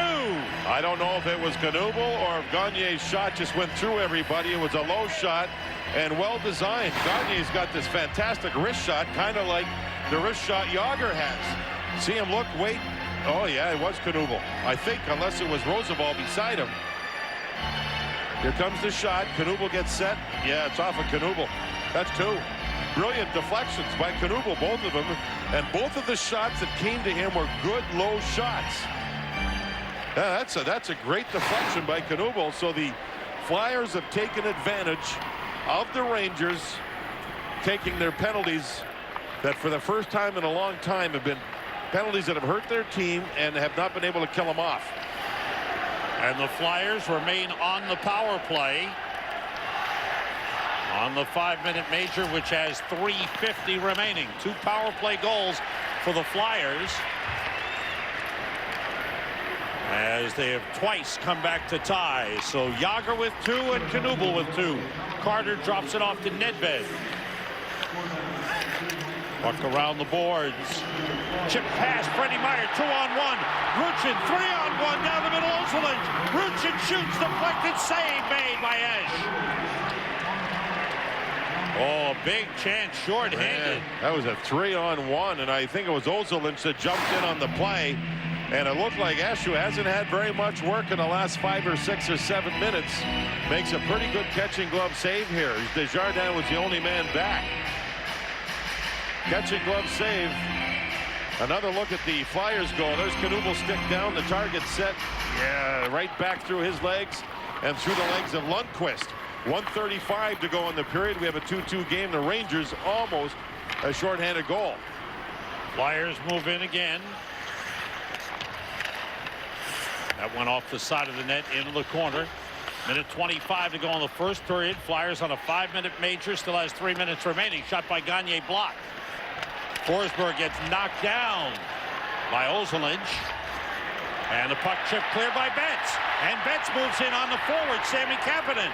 Speaker 2: I don't know if it was Knuble or if Gagne's shot just went through everybody. It was a low shot and well designed. Gagne's got this fantastic wrist shot, kind of like the wrist shot Jágr has. See him look, wait. Oh, yeah, it was Knuble. I think, unless it was Roosevelt beside him. Here comes the shot. Knuble gets set. Yeah, it's off of Knuble. That's two. brilliant deflections by Knuble, both of them, and both of the shots that came to him were good low shots. Yeah, that's a great deflection by Knuble. So the Flyers have taken advantage of the Rangers taking their penalties that for the first time in a long time have been penalties that have hurt their team and have not been able to kill them off.
Speaker 1: And the Flyers remain on the power play on the 5-minute major, which has 3:50 remaining. 2 power play goals for the Flyers, as they have twice come back to tie. So Jágr with 2 and Knuble with 2. Carter drops it off to Nedved. Puck around the boards. Chip pass, Freddie Meyer, 2-on-1. Ruchin, 3-on-1 down the middle, Ozolinsh. Ruchin shoots, deflected, save made by Esch. Oh, big chance, short-handed.
Speaker 2: That was a 3-on-1, and I think it was Ozolinsh that jumped in on the play. And it looked like Esch, who hasn't had very much work in the last 5 or 6 or 7 minutes, makes a pretty good catching glove save here. Desjardins was the only man back. Catching glove save. Another look at the Flyers goal. There's Knuble stick down. The target set. Yeah, right back through his legs and through the legs of Lundqvist. 1:35 to go in the period. We have a 2-2 game. The Rangers almost a shorthanded goal.
Speaker 1: Flyers move in again. That went off the side of the net into the corner. Minute 25 to go in the first period. Flyers on a 5-minute major. Still has 3 minutes remaining. Shot by Gagner blocked. Forsberg gets knocked down by Ozolinsh. And the puck chip clear by Betts. And Betts moves in on the forward, Sammy Kapanen.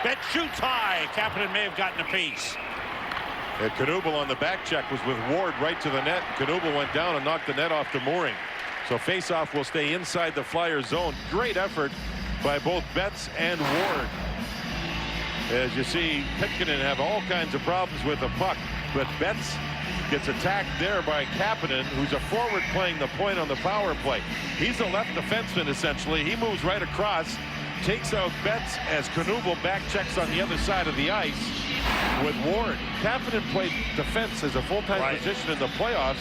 Speaker 1: Betts shoots high. Kapanen may have gotten a piece.
Speaker 2: And Knuble on the back check was with Ward right to the net. Knuble went down and knocked the net off the mooring. So faceoff will stay inside the Flyers zone. Great effort by both Betts and Ward. As you see, Pitkanen have all kinds of problems with the puck, but Betts gets attacked there by Kapanen, who's a forward playing the point on the power play. He's a left defenseman, essentially. He moves right across, takes out Betts as Knuble back checks on the other side of the ice with Ward. Kapanen played defense as a full-time position in the playoffs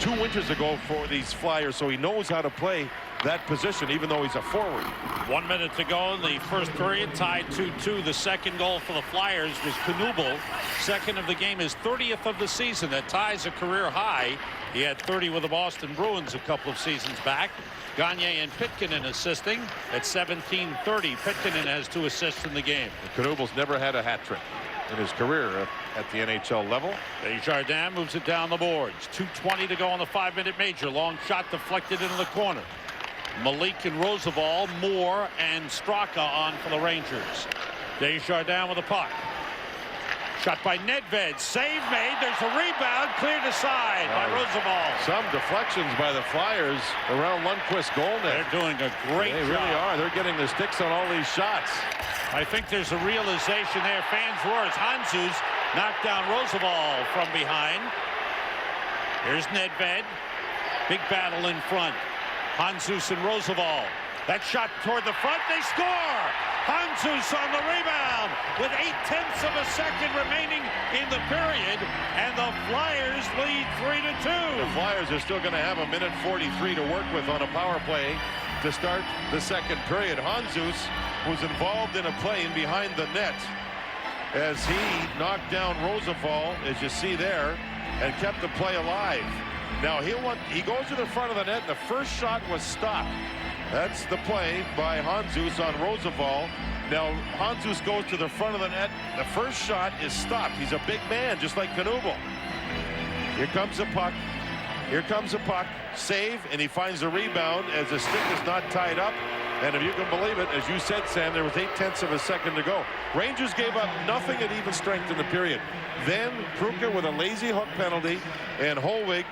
Speaker 2: 2 winters ago for these Flyers, so he knows how to play that position, even though he's a forward.
Speaker 1: 1 minute to go in the first period, tied 2-2. The second goal for the Flyers was Knuble. Second of the game, his 30th of the season. That ties a career high. He had 30 with the Boston Bruins a couple of seasons back. Gagner and Pitkanen assisting at 17:30. Pitkanen has 2 assists in the game.
Speaker 2: Knuble's never had a hat trick in his career at the NHL level.
Speaker 1: Desjardins moves it down the boards. 2:20 to go on the 5-minute major. Long shot deflected into the corner. Malik and Roosevelt, Moore and Straka on for the Rangers. Desjardins with the puck. Shot by Nedved. Save made. There's a rebound. Cleared aside by Roosevelt.
Speaker 2: Some deflections by the Flyers around Lundqvist's goal net.
Speaker 1: They're doing a great job.
Speaker 2: They really are. They're getting the sticks on all these shots.
Speaker 1: I think there's a realization there. Fans roar as Handzus knocked down Roosevelt from behind. Here's Nedved. Big battle in front. Handzus and Roosevelt. That shot toward the front. They score! Handzus on the rebound with 0.8 of a second remaining in the period, and the Flyers lead 3-2.
Speaker 2: The Flyers are still going to have a minute 43 to work with on a power play to start the second period. Handzus was involved in a play in behind the net as he knocked down Roosevelt, as you see there, and kept the play alive. Now he goes to the front of the net. The first shot was stopped. That's the play by Handzus on Roosevelt. Now Handzus goes to the front of the net. The first shot is stopped. He's a big man, just like Knuble. Here comes the puck. Here comes the puck. Save, and he finds the rebound as the stick is not tied up. And if you can believe it, as you said, Sam, there was 0.8 of a second to go. Rangers gave up nothing at even strength in the period. Then Kruka with a lazy hook penalty, and Holwig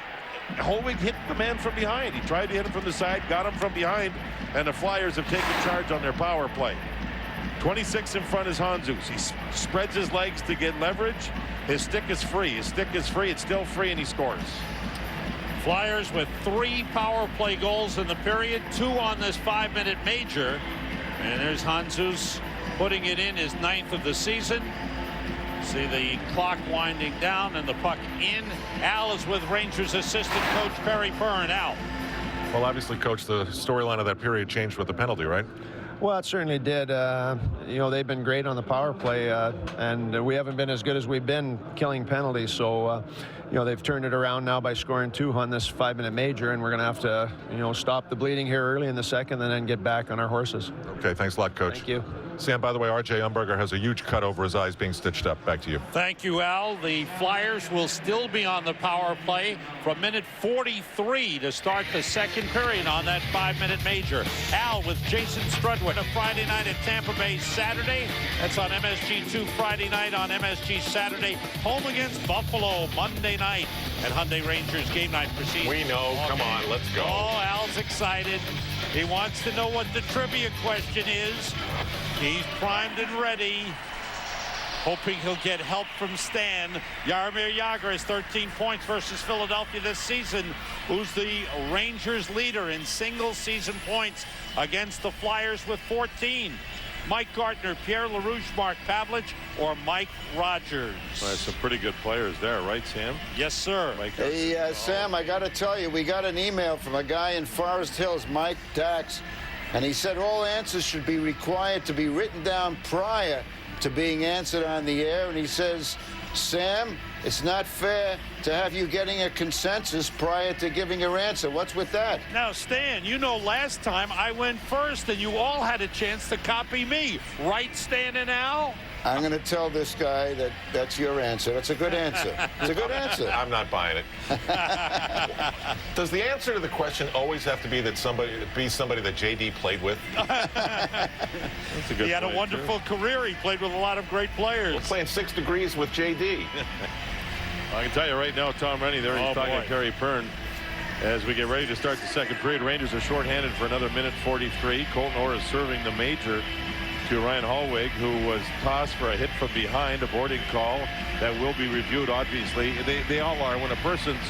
Speaker 2: hit the man from behind. He tried to hit him from the side, got him from behind, and the Flyers have taken charge on their power play. 26 in front is Handzus. He spreads his legs to get leverage. His stick is free. His stick is free. It's still free, and he scores.
Speaker 1: Flyers with 3 power play goals in the period, 2 on this 5-minute major. And there's Handzus putting it in his 9th of the season. See the clock winding down and the puck in. Al is with Rangers assistant coach Perry Byrne. Al.
Speaker 3: Well, obviously, Coach, the storyline of that period changed with the penalty, right?
Speaker 4: Well, it certainly did. You know, they've been great on the power play, and we haven't been as good as we've been killing penalties. So, you know, they've turned it around now by scoring 2 on this 5-minute major, and we're going to have to, you know, stop the bleeding here early in the second and then get back on our horses.
Speaker 3: Okay, thanks a lot, Coach.
Speaker 4: Thank you.
Speaker 3: Sam, by the way, R.J. Umberger has a huge cut over his eyes being stitched up. Back to you.
Speaker 1: Thank you, Al. The Flyers will still be on the power play from minute 43 to start the second period on that 5-minute major. Al with Jason Strudwick. A Friday night at Tampa Bay Saturday. That's on MSG2 Friday night on MSG Saturday. Home against Buffalo Monday night at Hyundai Rangers game night proceeds.
Speaker 3: We know. Come on, let's go.
Speaker 1: Oh, Al's excited. He wants to know what the trivia question is. He's primed and ready, hoping he'll get help from Stan. Jaromir Jagr has 13 points versus Philadelphia this season. Who's the Rangers leader in single season points against the Flyers with 14? Mike Gartner, Pierre LaRouche, Mark Pavlich, or Mike Rogers?
Speaker 2: Well, some pretty good players there, right, Sam?
Speaker 1: Yes, sir.
Speaker 5: Hey, Sam, I got to tell you, we got an email from a guy in Forest Hills, Mike Dax, and he said all answers should be required to be written down prior to being answered on the air. And he says, Sam, it's not fair to have you getting a consensus prior to giving your answer. What's with that?
Speaker 1: Now, Stan, you know last time I went first and you all had a chance to copy me. Right, Stan and Al?
Speaker 5: I'm going to tell this guy that that's your answer. That's a good answer. It's a good answer.
Speaker 3: I'm not buying it. Does the answer to the question always have to be that somebody that JD played with?
Speaker 2: That's a good
Speaker 1: He had a
Speaker 2: point,
Speaker 1: wonderful career. He played with a lot of great players.
Speaker 3: We're playing 6 degrees with JD.
Speaker 2: I can tell you right now, Tom Rennie there, he's talking to Terry Byrne. As we get ready to start the second period, Rangers are shorthanded for another minute 43. Colton Orr is serving the major to Ryan Hallwig, who was tossed for a hit from behind, a boarding call that will be reviewed, obviously. They all are. When a person's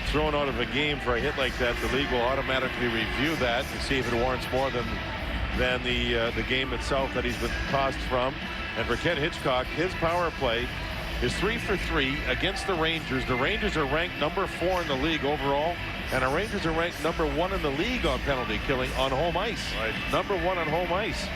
Speaker 2: thrown out of a game for a hit like that, the league will automatically review that to see if it warrants more than the game itself that he's been tossed from. And for Ken Hitchcock, his power play is 3 for 3 against the Rangers. The Rangers are ranked number 4 in the league overall, and the Rangers are ranked number 1 in the league on penalty killing on home ice. Right. Number 1 on home ice.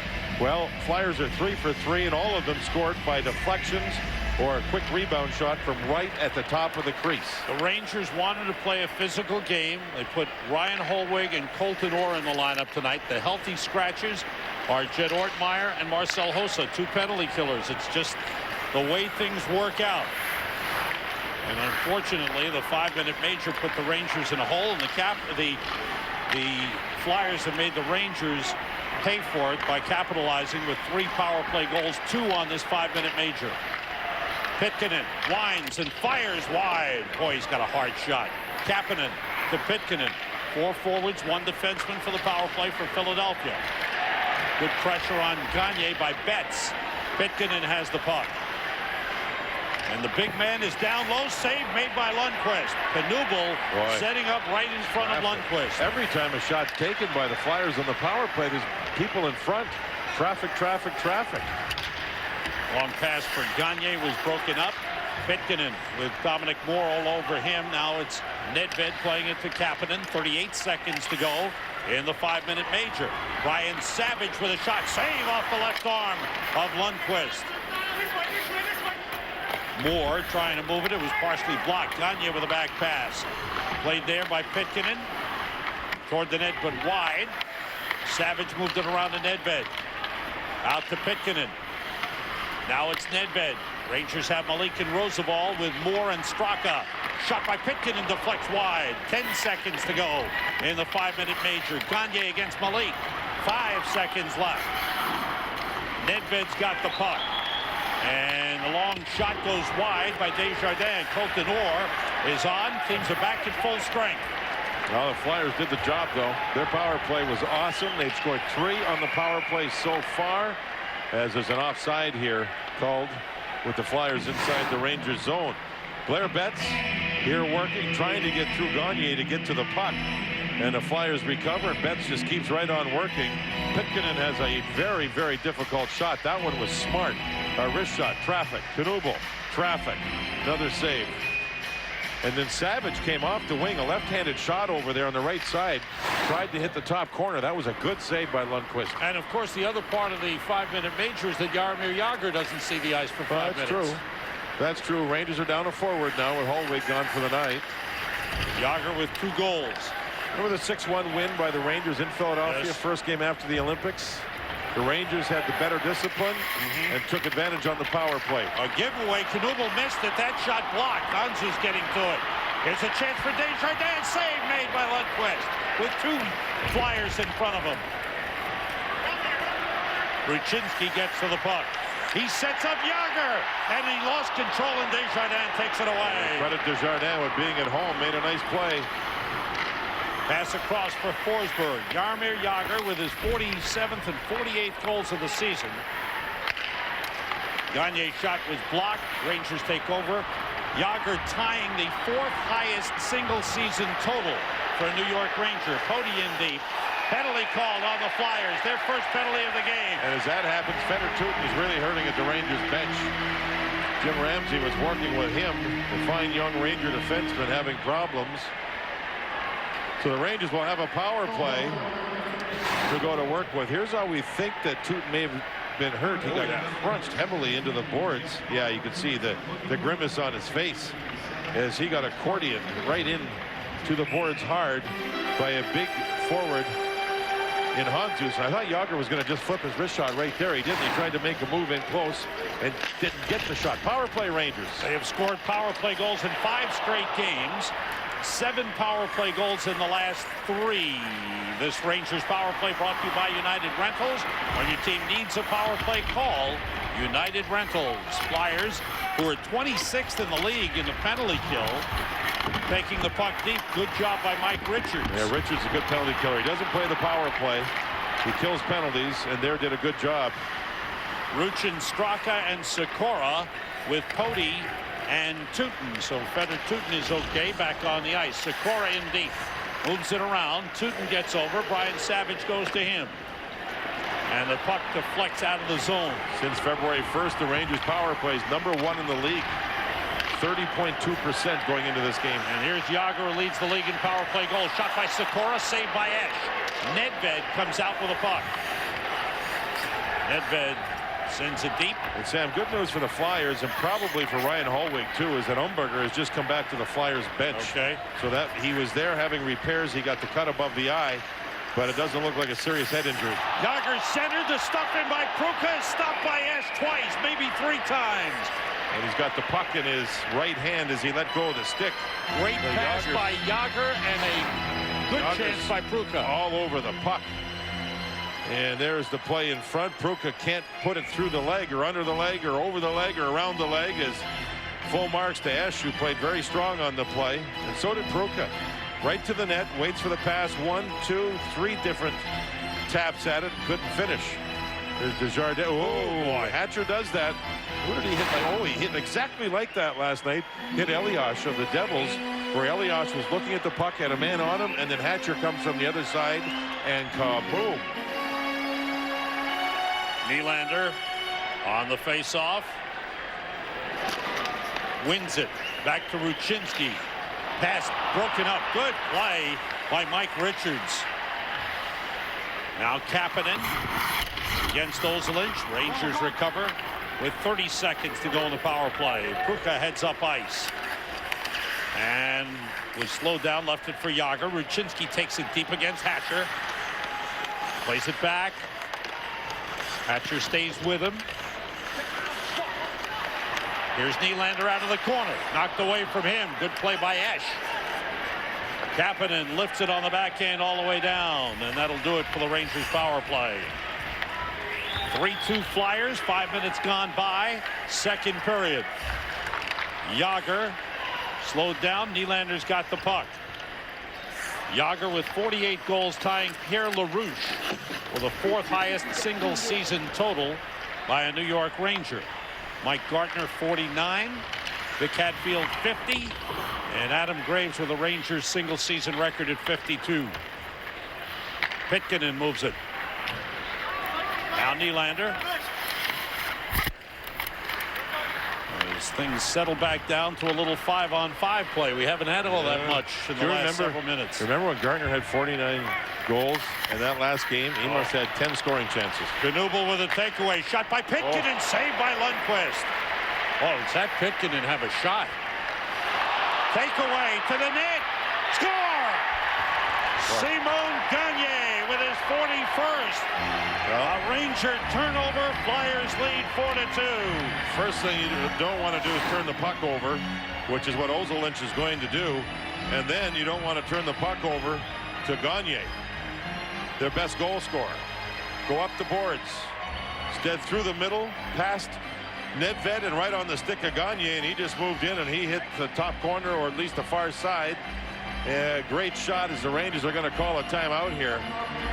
Speaker 2: Well, Flyers are 3 for 3, and all of them scored by deflections or a quick rebound shot from right at the top of the crease.
Speaker 1: The Rangers wanted to play a physical game. They put Ryan Hallwig and Colton Orr in the lineup tonight. The healthy scratches are Jed Ortmeyer and Marcel Hossa, 2 penalty killers. It's just the way things work out. And unfortunately, the 5-minute major put the Rangers in a hole, and the Flyers have made the Rangers pay for it by capitalizing with 3 power play goals, 2 on this 5-minute major. Pitkanen winds and fires wide. Boy, he's got a hard shot. Kapanen to Pitkanen. 4 forwards, 1 defenseman for the power play for Philadelphia. Good pressure on Gagne by Betts. Pitkanen has the puck. And the big man is down low. Save made by Lundqvist. Knuble setting up right in front of Lundqvist.
Speaker 2: Every time a shot taken by the Flyers on the power play, there's people in front. Traffic, traffic, traffic.
Speaker 1: Long pass for Gagne was broken up. Pitkanen with Dominic Moore all over him. Now it's Nedved playing it to Kapanen. 38 seconds to go in the 5-minute major. Ryan Savage with a shot. Save off the left arm of Lundqvist. Moore trying to move it. It was partially blocked. Gagne with a back pass. Played there by Pitkanen. Toward the net, but wide. Savage moved it around to Nedved. Out to Pitkanen. Now it's Nedved. Rangers have Malik and Roosevelt with Moore and Straka. Shot by Pitkanen deflects wide. 10 seconds to go in the 5-minute major. Gagne against Malik. 5 seconds left. Nedved's got the puck. And the long shot goes wide by Desjardins. Colton Orr is on. Teams are back at full strength.
Speaker 2: Well, the Flyers did the job, though. Their power play was awesome. They've scored 3 on the power play so far, as there's an offside here called with the Flyers inside the Rangers zone. Blair Betts here working, trying to get through Gagne to get to the puck. And the Flyers recover, and Betts just keeps right on working. Pitkanen has a very, very difficult shot. That one was smart. Wrist shot, traffic. Knuble, traffic. Another save. And then Savage came off the wing, a left-handed shot over there on the right side. Tried to hit the top corner. That was a good save by Lundqvist.
Speaker 1: And of course, the other part of the 5-minute major is that Jaromir Jagr doesn't see the ice for 5 minutes.
Speaker 2: That's true. That's true. Rangers are down a forward now with Holweg gone for the night.
Speaker 1: Jagr with 2 goals.
Speaker 2: Remember the 6-1 win by the Rangers in Philadelphia,
Speaker 1: Yes.
Speaker 2: first game after the Olympics? The Rangers had the better discipline and took advantage on the power play.
Speaker 1: A giveaway. Knuble missed it. That shot blocked. Hanzu's getting to it. Here's a chance for Desjardins. Save made by Lundqvist with 2 Flyers in front of him. Ruchinski gets to the puck. He sets up Jagr, and he lost control, and Desjardins takes it away.
Speaker 2: Credit Desjardins with being at home, made a nice play.
Speaker 1: Pass across for Forsberg. Jaromir Jagr with his 47th and 48th goals of the season. Gagne's shot was blocked. Rangers take over. Jagr tying the 4th highest single season total for a New York Ranger. Pody in deep. Penalty called on the Flyers. Their first penalty of the game.
Speaker 2: And as that happens, Fedor Tutin is really hurting at the Rangers bench. Jim Ramsey was working with him, the fine young Ranger defenseman, having problems. So the Rangers will have a power play to go to work with. Here's how we think that Tutin may have been hurt. He got crunched heavily into the boards. Yeah, you can see the grimace on his face as he got accordioned right in to the boards hard by a big forward in Hanzus. I thought Jagr was going to just flip his wrist shot right there. He didn't. He tried to make a move in close and didn't get the shot. Power play Rangers.
Speaker 1: They have scored power play goals in 5 straight games. 7 power play goals in the last 3. This Rangers power play brought to you by United Rentals. When your team needs a power play, call United Rentals. Flyers, who are 26th in the league in the penalty kill, taking the puck deep. Good job by Mike Richards.
Speaker 2: Yeah, Richards is a good penalty killer. He doesn't play the power play. He kills penalties, and there did a good job.
Speaker 1: Ruchin, Straka, and Sikora with Pody and Tutin. So Fedor Tutin is okay back on the ice. Sikora in deep. Moves it around. Tutin gets over. Brian Savage goes to him. And the puck deflects out of the zone.
Speaker 2: Since February 1st, the Rangers power plays #1 in the league. 30.2% going into this game.
Speaker 1: And here's Jagr, who leads the league in power play goals. Shot by Sikora, saved by Esch. Nedved comes out with a puck. Nedved sends it deep.
Speaker 2: And Sam, good news for the Flyers and probably for Ryan Holweg too is that Umberger has just come back to the Flyers bench.
Speaker 1: Okay.
Speaker 2: So that he was there having repairs. He got the cut above the eye, but it doesn't look like a serious head injury.
Speaker 1: Jagr centered, the stuff in by Pruka, stopped by Esch twice, maybe 3 times.
Speaker 2: And he's got the puck in his right hand as he let go of the stick.
Speaker 1: Great pass by Jagr and a good chance by Pruka.
Speaker 2: All over the puck. And there's the play in front. Pruka can't put it through the leg or under the leg or over the leg or around the leg. As full marks to Esch, who played very strong on the play. And so did Pruka. Right to the net, waits for the pass. 1, 2, 3 different taps at it. Couldn't finish. There's Desjardins. Oh, boy. Hatcher does that. Who did he hit? Oh, he hit exactly like that last night. Hit Elias of the Devils, where Elias was looking at the puck, had a man on him, and then Hatcher comes from the other side, and kaboom.
Speaker 1: Nylander on the face-off. Wins it. Back to Ruchinski. Pass broken up. Good play by Mike Richards. Now Kapanen against Ozelinch. Rangers recover with 30 seconds to go in the power play. Pruka heads up ice. And was slowed down, left it for Jagr. Ruchinski takes it deep against Hatcher. Plays it back. Hatcher stays with him. Here's Nylander out of the corner. Knocked away from him. Good play by Esch. Kapanen lifts it on the backhand all the way down. And that'll do it for the Rangers power play. 3-2 Flyers. 5 minutes gone by. Second period. Jagr slowed down. Nylander's got the puck. Jagr with 48 goals, tying Pierre LaRouche for the 4th highest single season total by a New York Ranger. Mike Gartner 49, Vic Hadfield 50, and Adam Graves with the Rangers single season record at 52. Pitkanen moves it. Now Nylander. as things settle back down to a little 5-on-5 play. We haven't had all that much in the last several minutes.
Speaker 2: Remember when Gardner had 49 goals in that last game? Amos had 10 scoring chances.
Speaker 1: Knuble with a takeaway shot by Pitkanen, saved by Lundqvist. Oh, does that Pitkanen have a shot? Takeaway to the net. Score! Simon Gagne with his 41st. A Ranger turnover. Flyers lead 4-2.
Speaker 2: First thing you don't want to do is turn the puck over, which is what Ozolinsh is going to do. And then you don't want to turn the puck over to Gagne, their best goal scorer. Go up the boards. Instead, through the middle, past Nedved and right on the stick of Gagne, and he just moved in and he hit the top corner, or at least the far side. Great shot, as the Rangers are going to call a timeout here.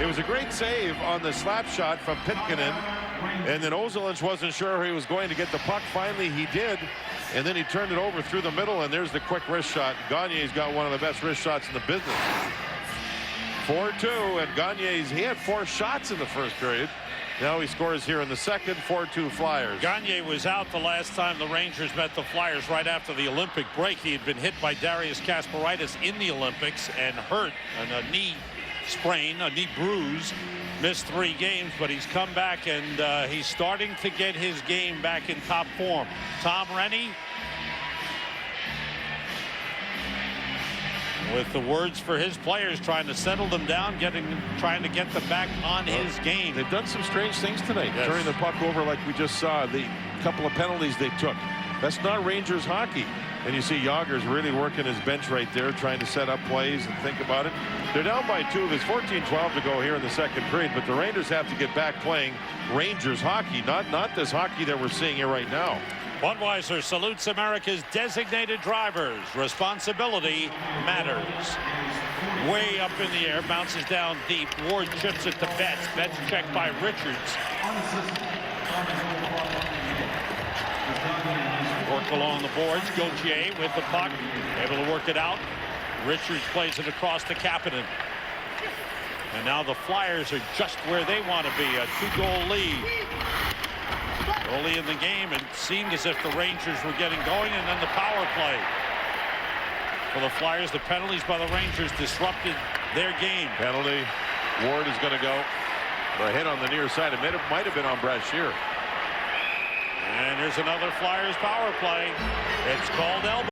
Speaker 2: It was a great save on the slap shot from Pitkanen, and then Ozolinsh wasn't sure he was going to get the puck. Finally he did, and then he turned it over through the middle, and there's the quick wrist shot. Gagne's got one of the best wrist shots in the business. 4-2, and Gagne's, he had 4 shots in the first period. Now he scores here in the second. 4-2 Flyers.
Speaker 1: Gagne was out the last time the Rangers met the Flyers, right after the Olympic break. He had been hit by Darius Kasparaitis in the Olympics and hurt on a knee sprain, a knee bruise. Missed 3 games, but he's come back, and he's starting to get his game back in top form. Tom Rennie with the words for his players, trying to settle them down, trying to get them back on his game.
Speaker 2: They've done some strange things tonight.
Speaker 1: Yes.
Speaker 2: Turning the puck over like we just saw. The couple of penalties they took. That's not Rangers hockey. And you see Jágr's really working his bench right there, trying to set up plays and think about it. They're down by 2. There's 14-12 to go here in the second period, but the Rangers have to get back playing Rangers hockey, not this hockey that we're seeing here right now.
Speaker 1: Budweiser salutes America's designated drivers. Responsibility matters. Way up in the air, bounces down deep. Ward chips it to Betts. Betts checked by Richards. Work along the boards. Gauthier with the puck, able to work it out. Richards plays it across to Kapanen. And now the Flyers are just where they want to be. A 2-goal lead. Early in the game, it seemed as if the Rangers were getting going, and then the power play for the Flyers. The penalties by the Rangers disrupted their game.
Speaker 2: Penalty. Ward is going to go. A hit on the near side. It might have been on Brashear.
Speaker 1: And there's another Flyers power play. It's called elbow.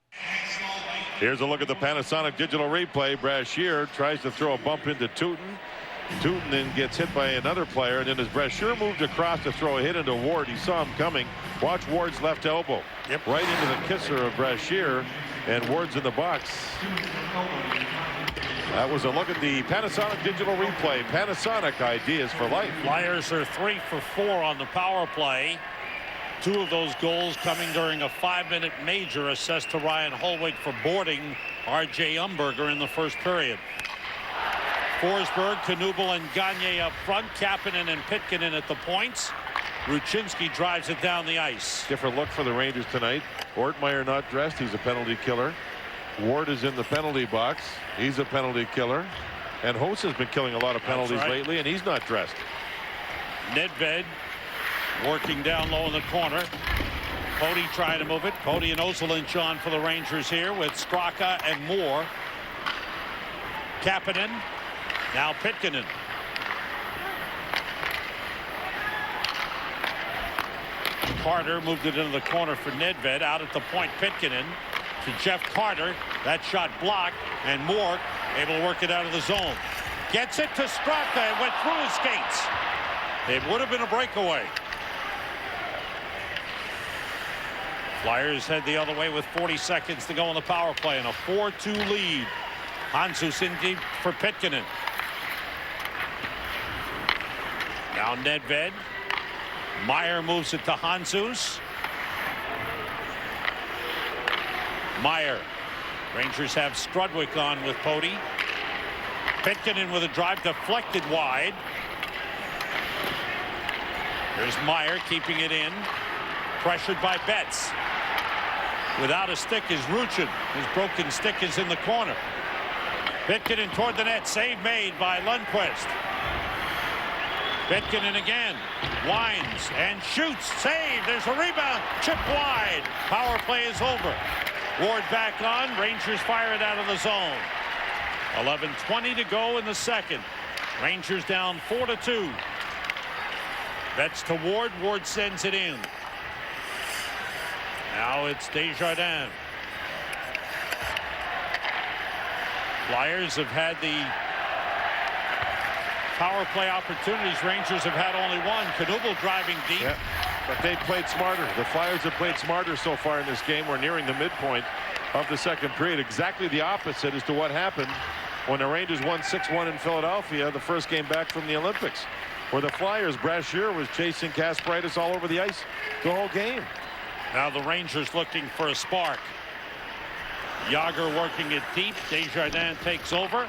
Speaker 2: Here's a look at the Panasonic digital replay. Brashear tries to throw a bump into Tootin. Tootin then gets hit by another player, and then as Brashear moved across to throw a hit into Ward, he saw him coming. Watch Ward's left elbow.
Speaker 1: Yep.
Speaker 2: Right into the kisser of Brashear, and Ward's in the box. That was a look at the Panasonic digital replay. Panasonic, ideas for life.
Speaker 1: Flyers are 3 for 4 on the power play. 2 of those goals coming during a 5-minute major assessed to Ryan Holwick for boarding R.J. Umberger in the first period. Forsberg, Knuble, and Gagne up front. Kapanen and Pitkanen at the points. Ruchinski drives it down the ice.
Speaker 2: Different look for the Rangers tonight. Ortmeyer not dressed. He's a penalty killer. Ward is in the penalty box. He's a penalty killer. And Hoss has been killing a lot of penalties lately, and he's not dressed.
Speaker 1: Nedved working down low in the corner. Cody trying to move it. Cody and Ozolinsh on for the Rangers here with Straka and Moore. Kapanen. Now Pitkanen. Carter moved it into the corner for Nedved. Out at the point, Pitkanen to Jeff Carter. That shot blocked, and Moore able to work it out of the zone. Gets it to Straka and went through his skates. It would have been a breakaway. Flyers head the other way with 40 seconds to go on the power play and a 4-2 lead. Hanzus in deep for Pitkanen. Now Nedved. Meyer moves it to Hanzus. Meyer. Rangers have Strudwick on with Pody. Pitkanen with a drive deflected wide. There's Meyer keeping it in. Pressured by Betts. Without a stick is Ruchin. His broken stick is in the corner. Pitkanen toward the net. Save made by Lundqvist. Betkinen again. Winds and shoots. Save. There's a rebound. Chip wide. Power play is over. Ward back on. Rangers fire it out of the zone. 11:20 to go in the second. Rangers down 4-2. Betts to Ward. Ward sends it in. Now it's Desjardins. Flyers have had the power play opportunities. Rangers have had only one. Knuble driving deep.
Speaker 2: Yeah, but they played smarter. The Flyers have played smarter so far in this game. We're nearing the midpoint of the second period. Exactly the opposite as to what happened when the Rangers won 6-1 in Philadelphia, the first game back from the Olympics, where the Flyers, Brashear was chasing Kasparaitis all over the ice the whole game.
Speaker 1: Now the Rangers looking for a spark. Yager working it deep. Desjardins takes over.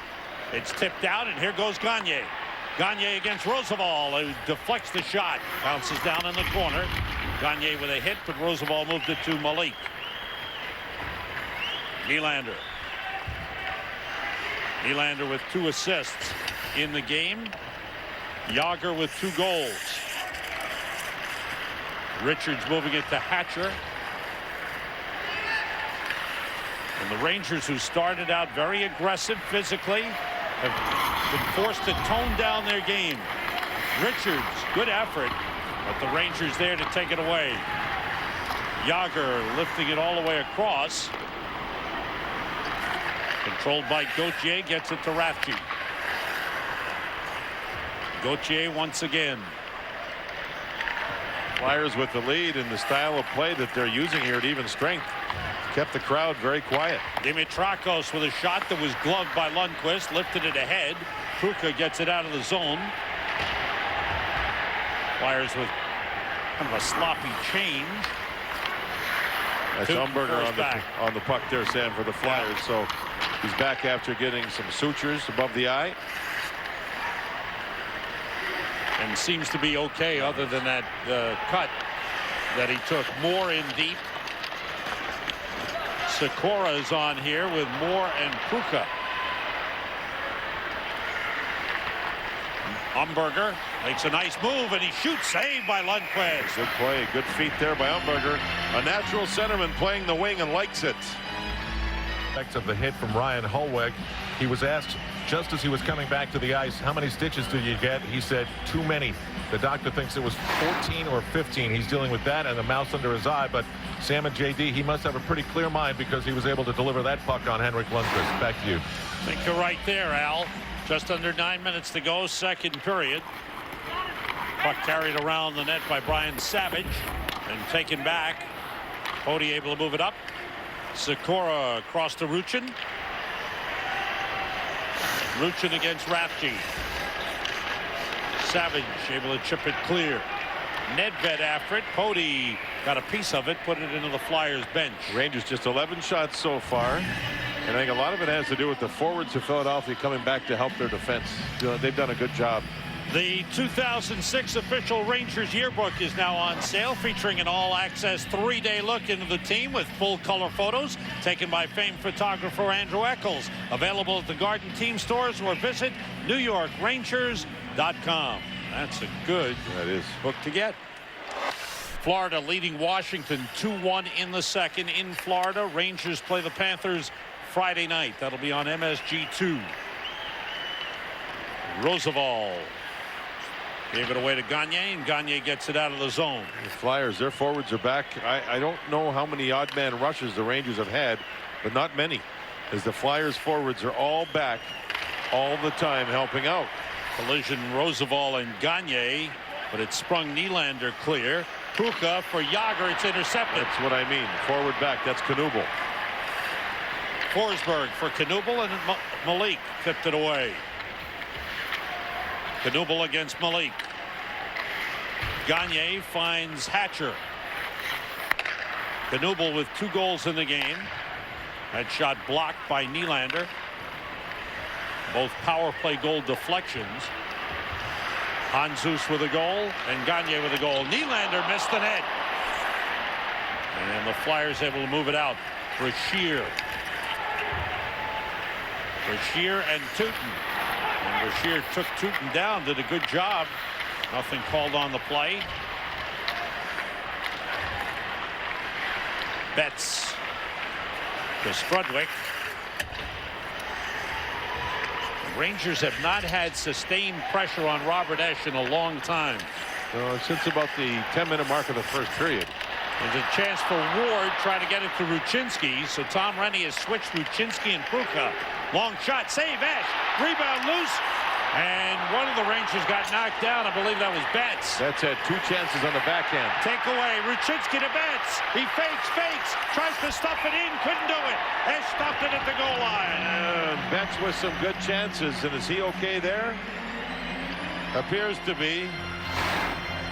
Speaker 1: It's tipped out, and here goes Gagne. Gagne against Roosevelt, who deflects the shot. Bounces down in the corner. Gagne with a hit, but Roosevelt moved it to Malik. Nylander. Nylander with 2 assists in the game. Yager with 2 goals. Richards moving it to Hatcher. And the Rangers, who started out very aggressive physically, have been forced to tone down their game. Richards, good effort, but the Rangers there to take it away. Yager lifting it all the way across. Controlled by Gauthier, gets it to Rathje. Gauthier once again.
Speaker 2: Flyers with the lead and the style of play that they're using here at even strength kept the crowd very quiet.
Speaker 1: Dimitrakos with a shot that was gloved by Lundqvist, lifted it ahead. Kruka gets it out of the zone. Flyers with kind of a sloppy change.
Speaker 2: That's Umberger on the puck there, Sam, for the Flyers. So he's back after getting some sutures above the eye.
Speaker 1: And seems to be okay other than that cut that he took. Moore in deep. Sikora is on here with Moore and Kruka. Umberger makes a nice move, and he shoots. Saved by Lundqvist.
Speaker 2: Good play. Good feet there by Umberger. A natural centerman playing the wing and likes it.
Speaker 6: Of the hit from Ryan Hulweg. He was asked just as he was coming back to the ice, how many stitches did you get? He said too many. The doctor thinks it was 14 or 15. He's dealing with that and the mouse under his eye. But Sam and JD, he must have a pretty clear mind because he was able to deliver that puck on Henrik Lundqvist. Back to you.
Speaker 1: I think you're right there, Al. Just under 9 minutes to go, second period. Puck carried around the net by Brian Savage and taken back. Cody able to move it up. Sikora across to Ruchin. Ruchin against Rathje. Savage able to chip it clear. Nedved after it. Cody got a piece of it, put it into the Flyers bench.
Speaker 2: Rangers just 11 shots so far. And I think a lot of it has to do with the forwards of Philadelphia coming back to help their defense. You know, they've done a good job.
Speaker 1: The 2006 official Rangers yearbook is now on sale, featuring an all-access 3-day look into the team with full-color photos taken by famed photographer Andrew Eccles. Available at the Garden Team stores or visit NewYorkRangers.com. That's a good book to get. Florida leading Washington 2-1 in the second in Florida. Rangers play the Panthers Friday night. That'll be on MSG2. Roosevelt gave it away to Gagne, and Gagne gets it out of the zone.
Speaker 2: The Flyers, their forwards are back. I don't know how many odd man rushes the Rangers have had, but not many, as the Flyers forwards are all back all the time helping out.
Speaker 1: Collision Roosevelt and Gagne, but it sprung Nylander clear. Kruka for Yager, it's intercepted.
Speaker 2: That's what I mean. Forward back, that's Knuble.
Speaker 1: Forsberg for Knuble, and Malik tipped it away. Knuble against Malik. Gagne finds Hatcher. Knuble with 2 goals in the game. That shot blocked by Nylander. Both power play goal deflections. Hanzus with a goal and Gagne with a goal. Nylander missed the net. And the Flyers able to move it out. Brashear. Brashear and Tootin. And Brashear took Tootin down, did a good job Nothing called on the play. Betts to Strudwick. The Rangers have not had sustained pressure on Robert Esch in a long time.
Speaker 2: Since about the 10-minute mark of the first period.
Speaker 1: There's a chance for Ward trying to get it to Ruchinski. So Tom Rennie has switched Ruchinski and Pruka. Long shot, save Esch. Rebound loose. And one of the Rangers got knocked down. I believe that was Betts.
Speaker 2: Betts had 2 chances on the backhand.
Speaker 1: Take away. Ruchinski to Betts. He fakes. Tries to stuff it in. Couldn't do it. Esch stopped it at the goal line.
Speaker 2: And Betts with some good chances. And is he okay there? Appears to be.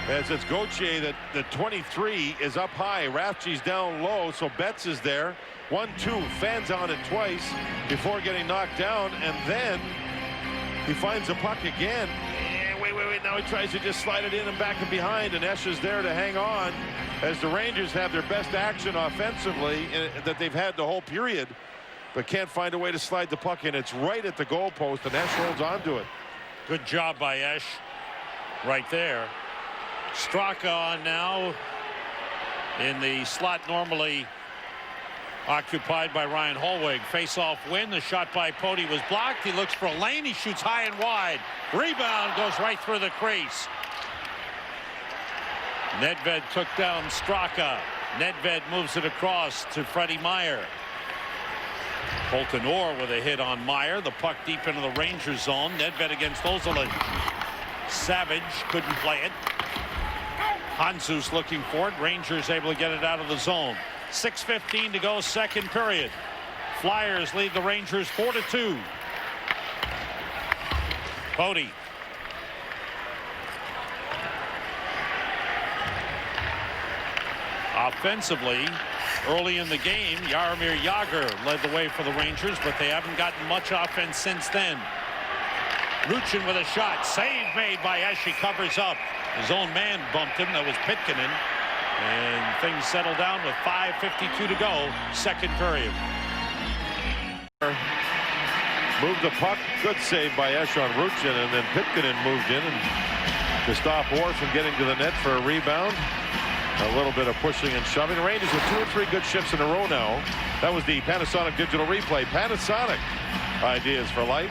Speaker 2: As it's Gauthier that the 23 is up high. Rathje's down low, so Betts is there. 1-2, fans on it twice before getting knocked down, and then he finds the puck again. Wait. Now he tries to just slide it in and back and behind, and Esch is there to hang on as the Rangers have their best action offensively that they've had the whole period, but can't find a way to slide the puck in. It's right at the goalpost, and Esch holds on to it.
Speaker 1: Good job by Esch right there. Straka on now in the slot normally occupied by Ryan Holweg. Face-off win. The shot by Poti was blocked. He looks for a lane. He shoots high and wide. Rebound goes right through the crease. Nedved took down Straka. Nedved moves it across to Freddie Meyer. Colton Orr with a hit on Meyer. The puck deep into the Rangers zone. Nedved against Ozelin. Savage couldn't play it. Hanzus looking for it. Rangers able to get it out of the zone. 6:15 to go, second period. Flyers lead the Rangers 4-2. Poti. Offensively, early in the game, Jaromir Jagr led the way for the Rangers, but they haven't gotten much offense since then. Luchin with a shot. Save made by Esch. He covers up. His own man bumped him. That was Pitkinen. And things settle down with 5:52 to go. Second period.
Speaker 2: Moved the puck. Good save by Esch on Ruchin, and then Pitkinen moved in to stop Orr from getting to the net for a rebound. A little bit of pushing and shoving. The Rangers with 2 or 3 good shifts in a row now. That was the Panasonic digital replay. Panasonic, ideas for life.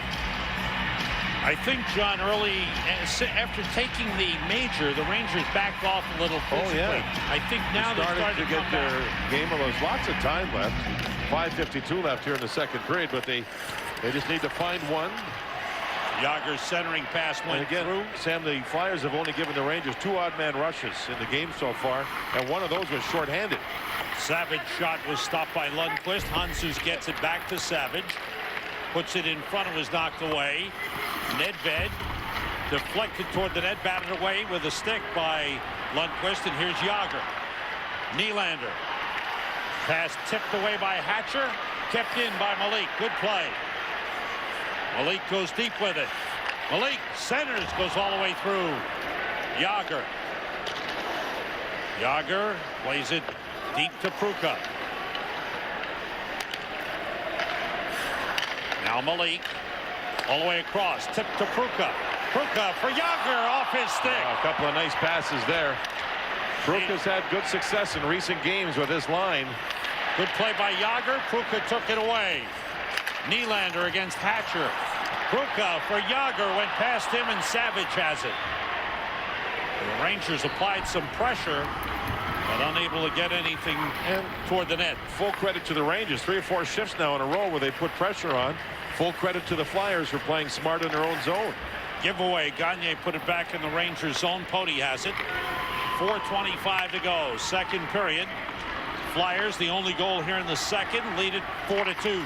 Speaker 1: I think, John, early after taking the major, the Rangers backed off a little physically.
Speaker 2: Oh, yeah.
Speaker 1: I think now they're starting
Speaker 2: to get their game. There's lots of time left. 5:52 left here in the second period, but they just need to find one.
Speaker 1: Jagr's centering pass went
Speaker 2: again
Speaker 1: through.
Speaker 2: Sam, the Flyers have only given the Rangers 2 odd-man rushes in the game so far, and one of those was shorthanded.
Speaker 1: Savage shot was stopped by Lundqvist. Hanzus gets it back to Savage. Puts it in front, was knocked away. Nedved deflected toward the net, batted away with a stick by Lundqvist, and here's Jagr. Nylander. Pass tipped away by Hatcher, kept in by Malik. Good play. Malik goes deep with it. Malik centers, goes all the way through. Jagr. Jagr plays it deep to Pruka. Now Malik all the way across, tip to Pruka. Pruka for Jagr, off his stick.
Speaker 2: A couple of nice passes there. Pruka's had good success in recent games with this line.
Speaker 1: Good play by Jagr. Pruka took it away. Nylander against Hatcher. Pruka for Jagr, went past him, and Savage has it. The Rangers applied some pressure, but unable to get anything toward the net.
Speaker 2: Full credit to the Rangers. 3 or 4 shifts now in a row where they put pressure on. Full credit to the Flyers for playing smart in their own zone.
Speaker 1: Giveaway. Gagne put it back in the Rangers zone. Poti has it. 4:25 to go. Second period. Flyers, the only goal here in the second, lead it 4-2.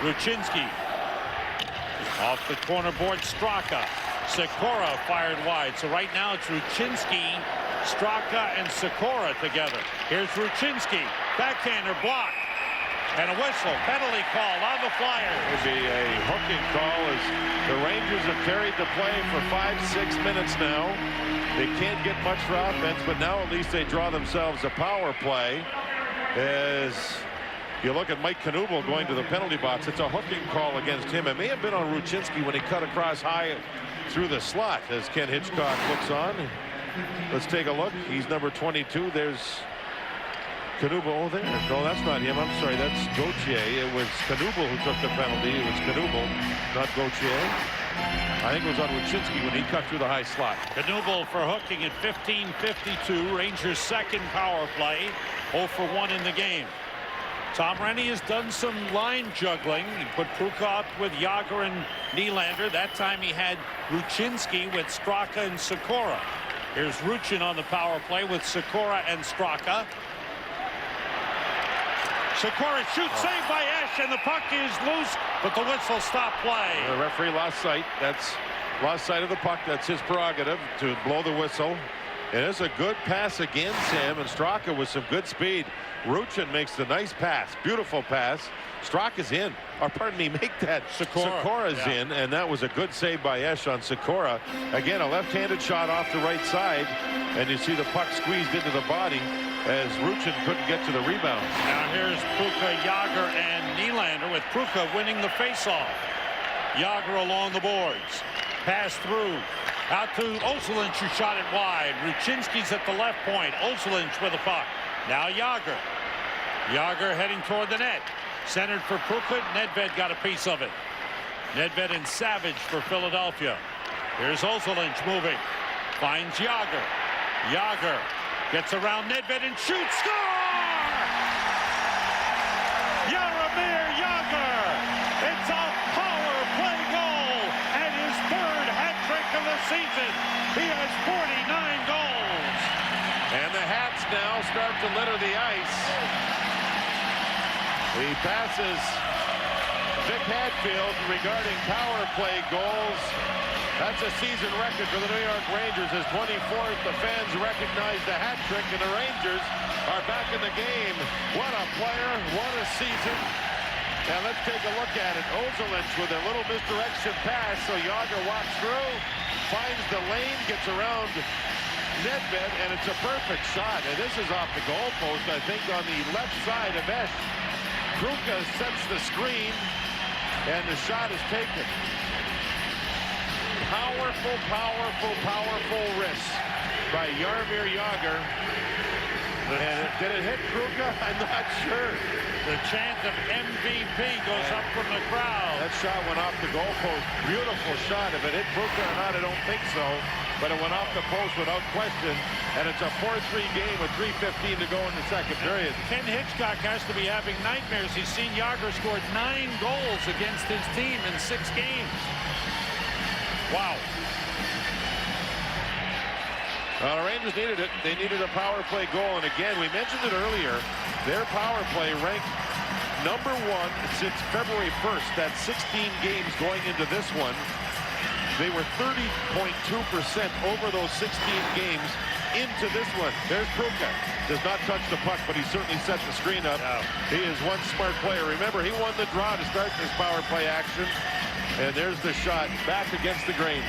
Speaker 1: Ruchinski. Off the corner board, Straka. Sikora fired wide. So right now it's Ruchinski, Straka, and Sikora together. Here's Ruchinski. Backhander blocked. And a whistle. Penalty call on the Flyers.
Speaker 2: It would be a hooking call as the Rangers have carried the play for 5-6 minutes now. They can't get much for offense, but now at least they draw themselves a power play. As you look at Mike Knuble going to the penalty box, it's a hooking call against him. It may have been on Ruchinski when he cut across high through the slot as Ken Hitchcock looks on. Let's take a look. He's number 22. There's Knuble. Oh, there. No, that's not him. I'm sorry. That's Gauthier. It was Knuble who took the penalty. It was Knuble, not Gauthier. I think it was on Wyszynski when he cut through the high slot.
Speaker 1: Knuble for hooking at 15:52. Rangers' second power play. 0 for 1 in the game. Tom Rennie has done some line juggling. He put Prukoff with Jágr and Nylander. That time he had Wyszynski with Straka and Sikora. Here's Ruchin on the power play with Sikora and Straka. Sikora shoots, saved by Esch, and the puck is loose, but the whistle stopped play.
Speaker 2: The referee lost sight. That's lost sight of the puck. That's his prerogative to blow the whistle. And it's a good pass again, Sam, and Straka with some good speed. Ruchin makes the nice pass. Beautiful pass. Straka's in. Or pardon me, make that. Sikora's in, and that was a good save by Esch on Sikora. Again, a left-handed shot off the right side, and you see the puck squeezed into the body as Ruchin couldn't get to the rebound.
Speaker 1: Now here's Pruka, Jágr, and Nylander with Pruka winning the faceoff. Jágr along the boards. Pass through. Out to Ozolinsh, who shot it wide. Wyszynski's at the left point. Ozolinsh with the puck. Now Jágr. Jágr heading toward the net. Centered for Pruka. Nedved got a piece of it. Nedved and Savage for Philadelphia. Here's Ozolinsh moving. Finds Jágr. Jágr gets around Nedved and shoots. Score! Jaromir Jágr. It's a power play goal and his third hat trick of the season. He has 49 goals.
Speaker 2: And the hats now start to litter the ice. He passes Vic Hadfield regarding power play goals. That's a season record for the New York Rangers. His 24th. The fans recognize the hat trick, and the Rangers are back in the game. What a player. What a season. And let's take a look at it. Ozolinsh with a little misdirection pass. So Jágr walks through, finds the lane, gets around Nedved, and it's a perfect shot. And this is off the goalpost, I think, on the left side of Esch. Pruka sets the screen, and the shot is taken. Powerful, powerful, powerful wrist by Jaromir Jágr. And did it hit Pruka? I'm not sure.
Speaker 1: The chant of MVP goes up from the crowd.
Speaker 2: That shot went off the goalpost. Beautiful shot. If it hit Pruka or not, I don't think so. But it went off the post without question. And it's a 4-3 game with 3:15 to go in the second period.
Speaker 1: Ken Hitchcock has to be having nightmares. He's seen Jágr scored 9 goals against his team in 6 games. Wow.
Speaker 2: The Rangers needed it. They needed a power play goal. And again, we mentioned it earlier. Their power play ranked number 1 since February 1st. That's 16 games going into this one. They were 30.2% over those 16 games into this one. There's Pruka. Does not touch the puck, but he certainly set the screen up.
Speaker 1: Yeah.
Speaker 2: He is one smart player. Remember, he won the draw to start this power play action. And there's the shot back against the grain.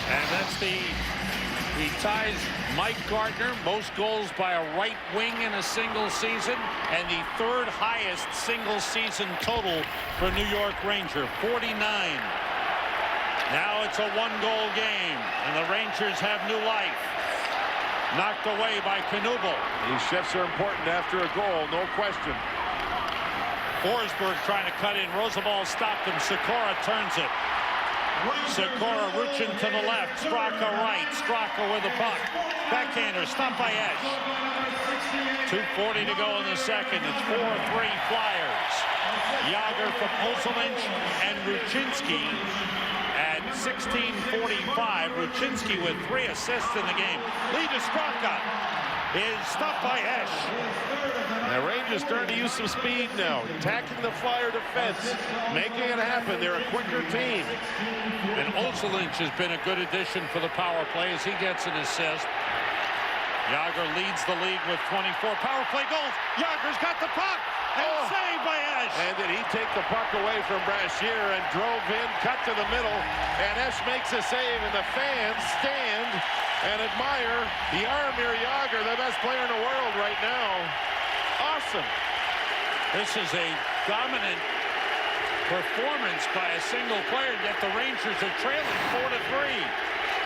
Speaker 1: And that's he ties Mike Gardner, most goals by a right wing in a single season, and the 3rd highest single season total for New York Ranger, 49. Now it's a 1-goal game, and the Rangers have new life. Knocked away by Knuble.
Speaker 2: These shifts are important after a goal, no question.
Speaker 1: Forsberg trying to cut in. Roosevelt stopped him. Sikora turns it. Sikora, Ruchin to the left. Straka right. Straka with the puck. Backhander stopped by Esch. 2:40 to go in the second. It's 4-3 Flyers. Jágr from Ozolinsh and Wyszynski at 16:45. Wyszynski with 3 assists in the game. Lead to Straka is stopped by Esch.
Speaker 2: The Rangers starting to use some speed now, attacking the Flyer defense, making it happen. They're a quicker team.
Speaker 1: And Ozolinsh has been a good addition for the power play as he gets an assist. Jágr leads the league with 24 power play goals. Jágr's got the puck and saved by Esch.
Speaker 2: And did he take the puck away from Brashear and drove in, cut to the middle, and Esch makes a save, and the fans stand and admire Jaromir Jágr, the best player in the world right now. Awesome.
Speaker 1: This is a dominant performance by a single player, yet the Rangers are trailing 4-3.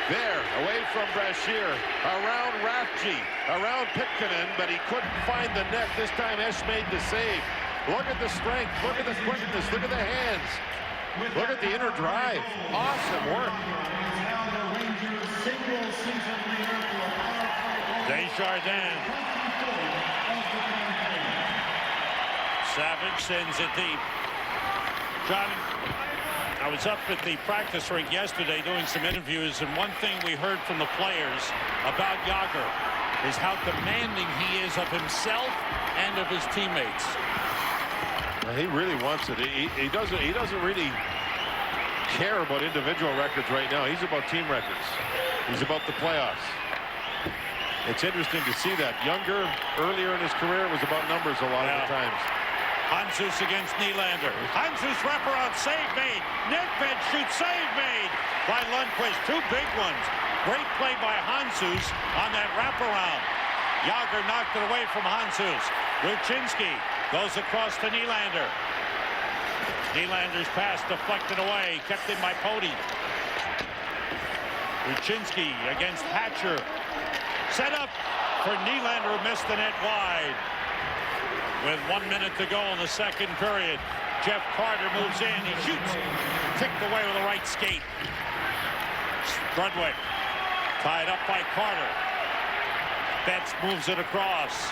Speaker 2: There, away from Brashear, around Rafji, around Pitkanen, but he couldn't find the net. This time Esch made the save. Look at the strength, look at the quickness, look at the hands. Look at the inner drive. Awesome work.
Speaker 1: Desjardins. Savage sends it deep. John, I was up at the practice rink yesterday doing some interviews, and one thing we heard from the players about Jágr is how demanding he is of himself and of his teammates.
Speaker 2: He really wants it. He doesn't really care about individual records right now. He's about team records. He's about the playoffs. It's interesting to see that. Younger, earlier in his career, it was about numbers a lot of the times.
Speaker 1: Handzus against Nylander. Handzus wraparound save made. Nedved shoots save made by Lundqvist. Two big ones. Great play by Handzus on that wraparound. Jágr knocked it away from Handzus. Ruchinski goes across to Nylander. Nylander's pass deflected away. Kept in by Pody. Ruchinski against Hatcher. Set up for Nylander, who missed the net wide. With 1 minute to go in the second period, Jeff Carter moves in. He shoots. Ticked away with a right skate. Strudwick tied up by Carter. Betts moves it across.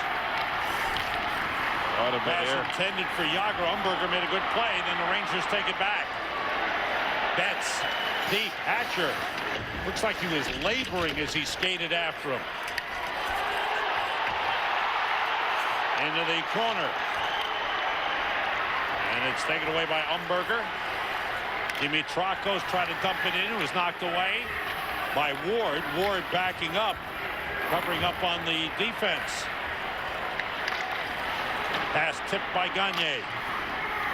Speaker 1: Pass intended for Jágr. Umberger made a good play. Then the Rangers take it back. Betts deep. Hatcher. Looks like he was laboring as he skated after him. Into the corner. And it's taken away by Umberger. Dimitrakos tried to dump it in. It was knocked away by Ward. Ward backing up, covering up on the defense. Pass tipped by Gagne.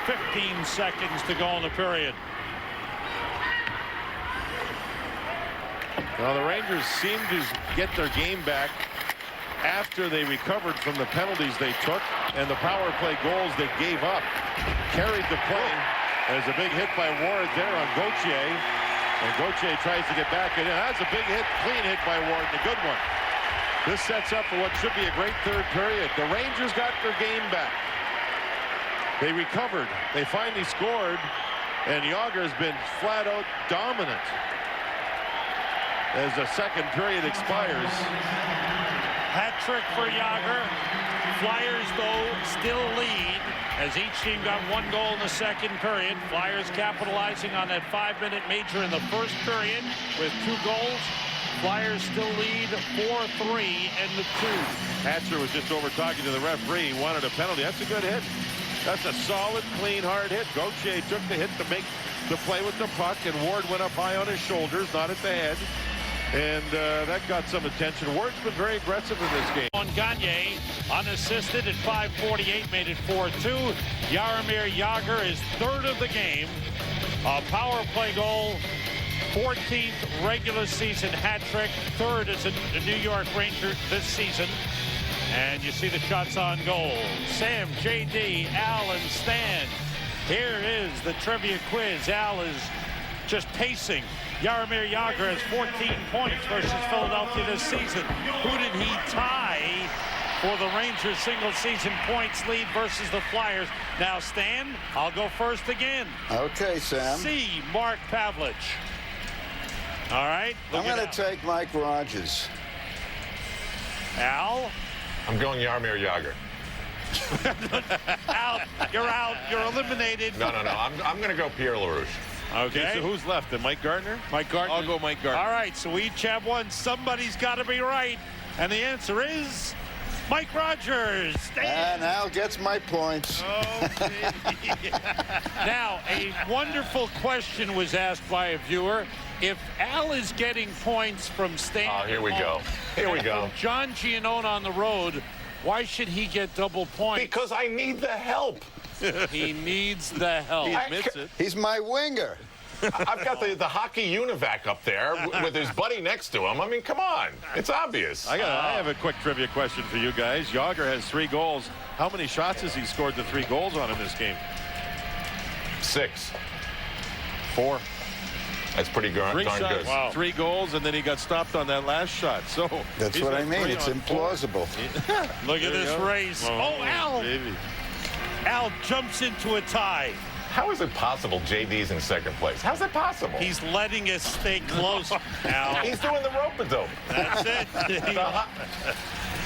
Speaker 1: 15 seconds to go in the period.
Speaker 2: Now the Rangers seem to get their game back after they recovered from the penalties they took and the power play goals they gave up. Carried the play. There's a big hit by Ward there on Gauthier. And Gauthier tries to get back. And that's a big hit, clean hit by Ward, and a good one. This sets up for what should be a great third period. The Rangers got their game back. They recovered. They finally scored. And Jágr has been flat out dominant as the second period expires.
Speaker 1: Hat trick for Jágr. Flyers, though, still lead as each team got one goal in the second period. Flyers capitalizing on that 5-minute major in the first period with 2 goals. Flyers still lead 4-3 in the 2.
Speaker 2: Hatcher was just over talking to the referee. He wanted a penalty. That's a good hit. That's a solid, clean, hard hit. Gauthier took the hit to make the play with the puck, and Ward went up high on his shoulders, not at the head. And that got some attention. Ward's been very aggressive in this game.
Speaker 1: On Gagne, unassisted at 5:48, made it 4-2. Jaromir Jágr is third of the game. A power play goal, 14th regular season hat trick, third as a New York Ranger this season. And you see the shots on goal. Sam, JD, Al, and Stan. Here is the trivia quiz. Al is just pacing. Jaromir Jágr has 14 points versus Philadelphia this season. Who did he tie for the Rangers single season points lead versus the Flyers? Now, Stan, I'll go first again.
Speaker 5: Okay, Sam.
Speaker 1: C, Mark Pavlich. All right.
Speaker 5: I'm going to take Mike Rogers.
Speaker 1: Al?
Speaker 3: I'm going Jaromir Jágr.
Speaker 1: Out. You're out. You're eliminated.
Speaker 3: No. I'm going to go Pierre LaRouche.
Speaker 1: Okay.
Speaker 2: So who's left? Then Mike Gardner?
Speaker 1: Mike Gardner.
Speaker 2: I'll go Mike Gardner.
Speaker 1: All right, so we each have one. Somebody's got to be right. And the answer is Mike Rogers.
Speaker 5: And Al gets my points.
Speaker 1: Okay. Now, a wonderful question was asked by a viewer. If Al is getting points from Stan,
Speaker 3: Oh, here we go. Here we go.
Speaker 1: John Giannone on the road, why should he get double points?
Speaker 3: Because I need the help.
Speaker 1: He needs the help.
Speaker 2: He admits it.
Speaker 5: He's my winger.
Speaker 3: I've got the hockey UNIVAC up there with his buddy next to him. I mean, come on. It's obvious.
Speaker 2: I have a quick trivia question for you guys. Jágr has 3 goals. How many shots has he scored the 3 goals on in this game?
Speaker 3: 6.
Speaker 2: 4.
Speaker 3: That's pretty darn
Speaker 2: 3
Speaker 3: good.
Speaker 2: shots,
Speaker 1: Wow.
Speaker 2: 3 goals, and then he got stopped on that last shot. So
Speaker 5: That's
Speaker 2: he's
Speaker 5: what I
Speaker 2: got
Speaker 5: mean.
Speaker 2: 3
Speaker 5: It's
Speaker 2: on 4.
Speaker 5: implausible.
Speaker 1: Look at
Speaker 2: There you
Speaker 1: this
Speaker 2: go.
Speaker 1: race. Oh, Al.
Speaker 2: Baby.
Speaker 1: Al jumps into a tie.
Speaker 3: How is it possible JD's in second place? How's that possible?
Speaker 1: He's letting us stay close, Al.
Speaker 3: He's doing the rope-a-dope.
Speaker 1: That's it.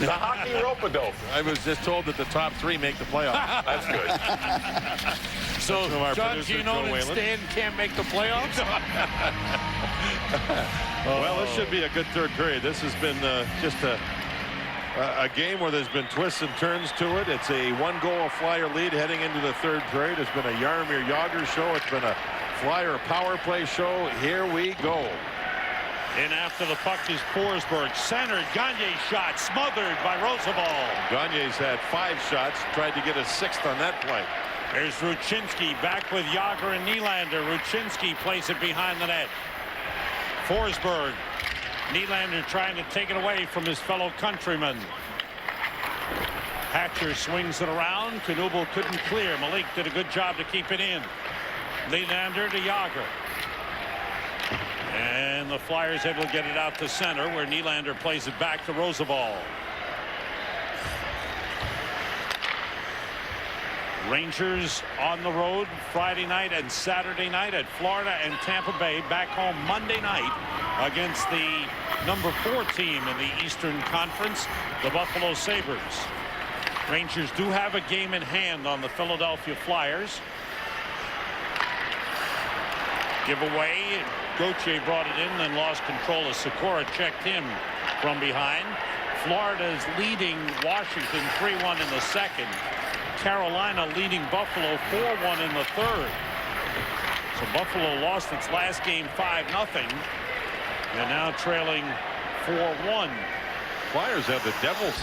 Speaker 3: The hockey rope-a-dope.
Speaker 2: I was just told that the top 3 make the playoffs.
Speaker 3: That's good.
Speaker 1: So
Speaker 2: from our
Speaker 1: John
Speaker 2: producer,
Speaker 1: Gino
Speaker 2: Joe
Speaker 1: and
Speaker 2: Whalen.
Speaker 1: Stan can't make the playoffs?
Speaker 2: Well, this should be a good third period. This has been just a game where there's been twists and turns to it. It's a 1-goal Flyer lead heading into the third period. It's been a Jaromir Jagr show. It's been a Flyer power play show. Here we go.
Speaker 1: In after the puck is Forsberg. Centered. Gagne shot smothered by Roosevelt.
Speaker 2: Gagne's had 5 shots. Tried to get a 6th on that play.
Speaker 1: There's Ruchinski back with Jagr and Nylander. Ruchinski plays it behind the net. Forsberg. Nylander trying to take it away from his fellow countryman. Hatcher swings it around. Knubel couldn't clear. Malik did a good job to keep it in. Nylander to Jagr. And the Flyers able to get it out to center where Nylander plays it back to Roosevelt. Rangers on the road Friday night and Saturday night at Florida and Tampa Bay. Back home Monday night against the number 4 team in the Eastern Conference, the Buffalo Sabres. Rangers do have a game in hand on the Philadelphia Flyers. Giveaway. Gauthier brought it in and lost control as Sikora checked him from behind. Florida is leading Washington 3-1 in the second. Carolina leading Buffalo 4-1 in the third. So Buffalo lost its last game 5-0 and now trailing 4-1.
Speaker 2: Flyers have the Devils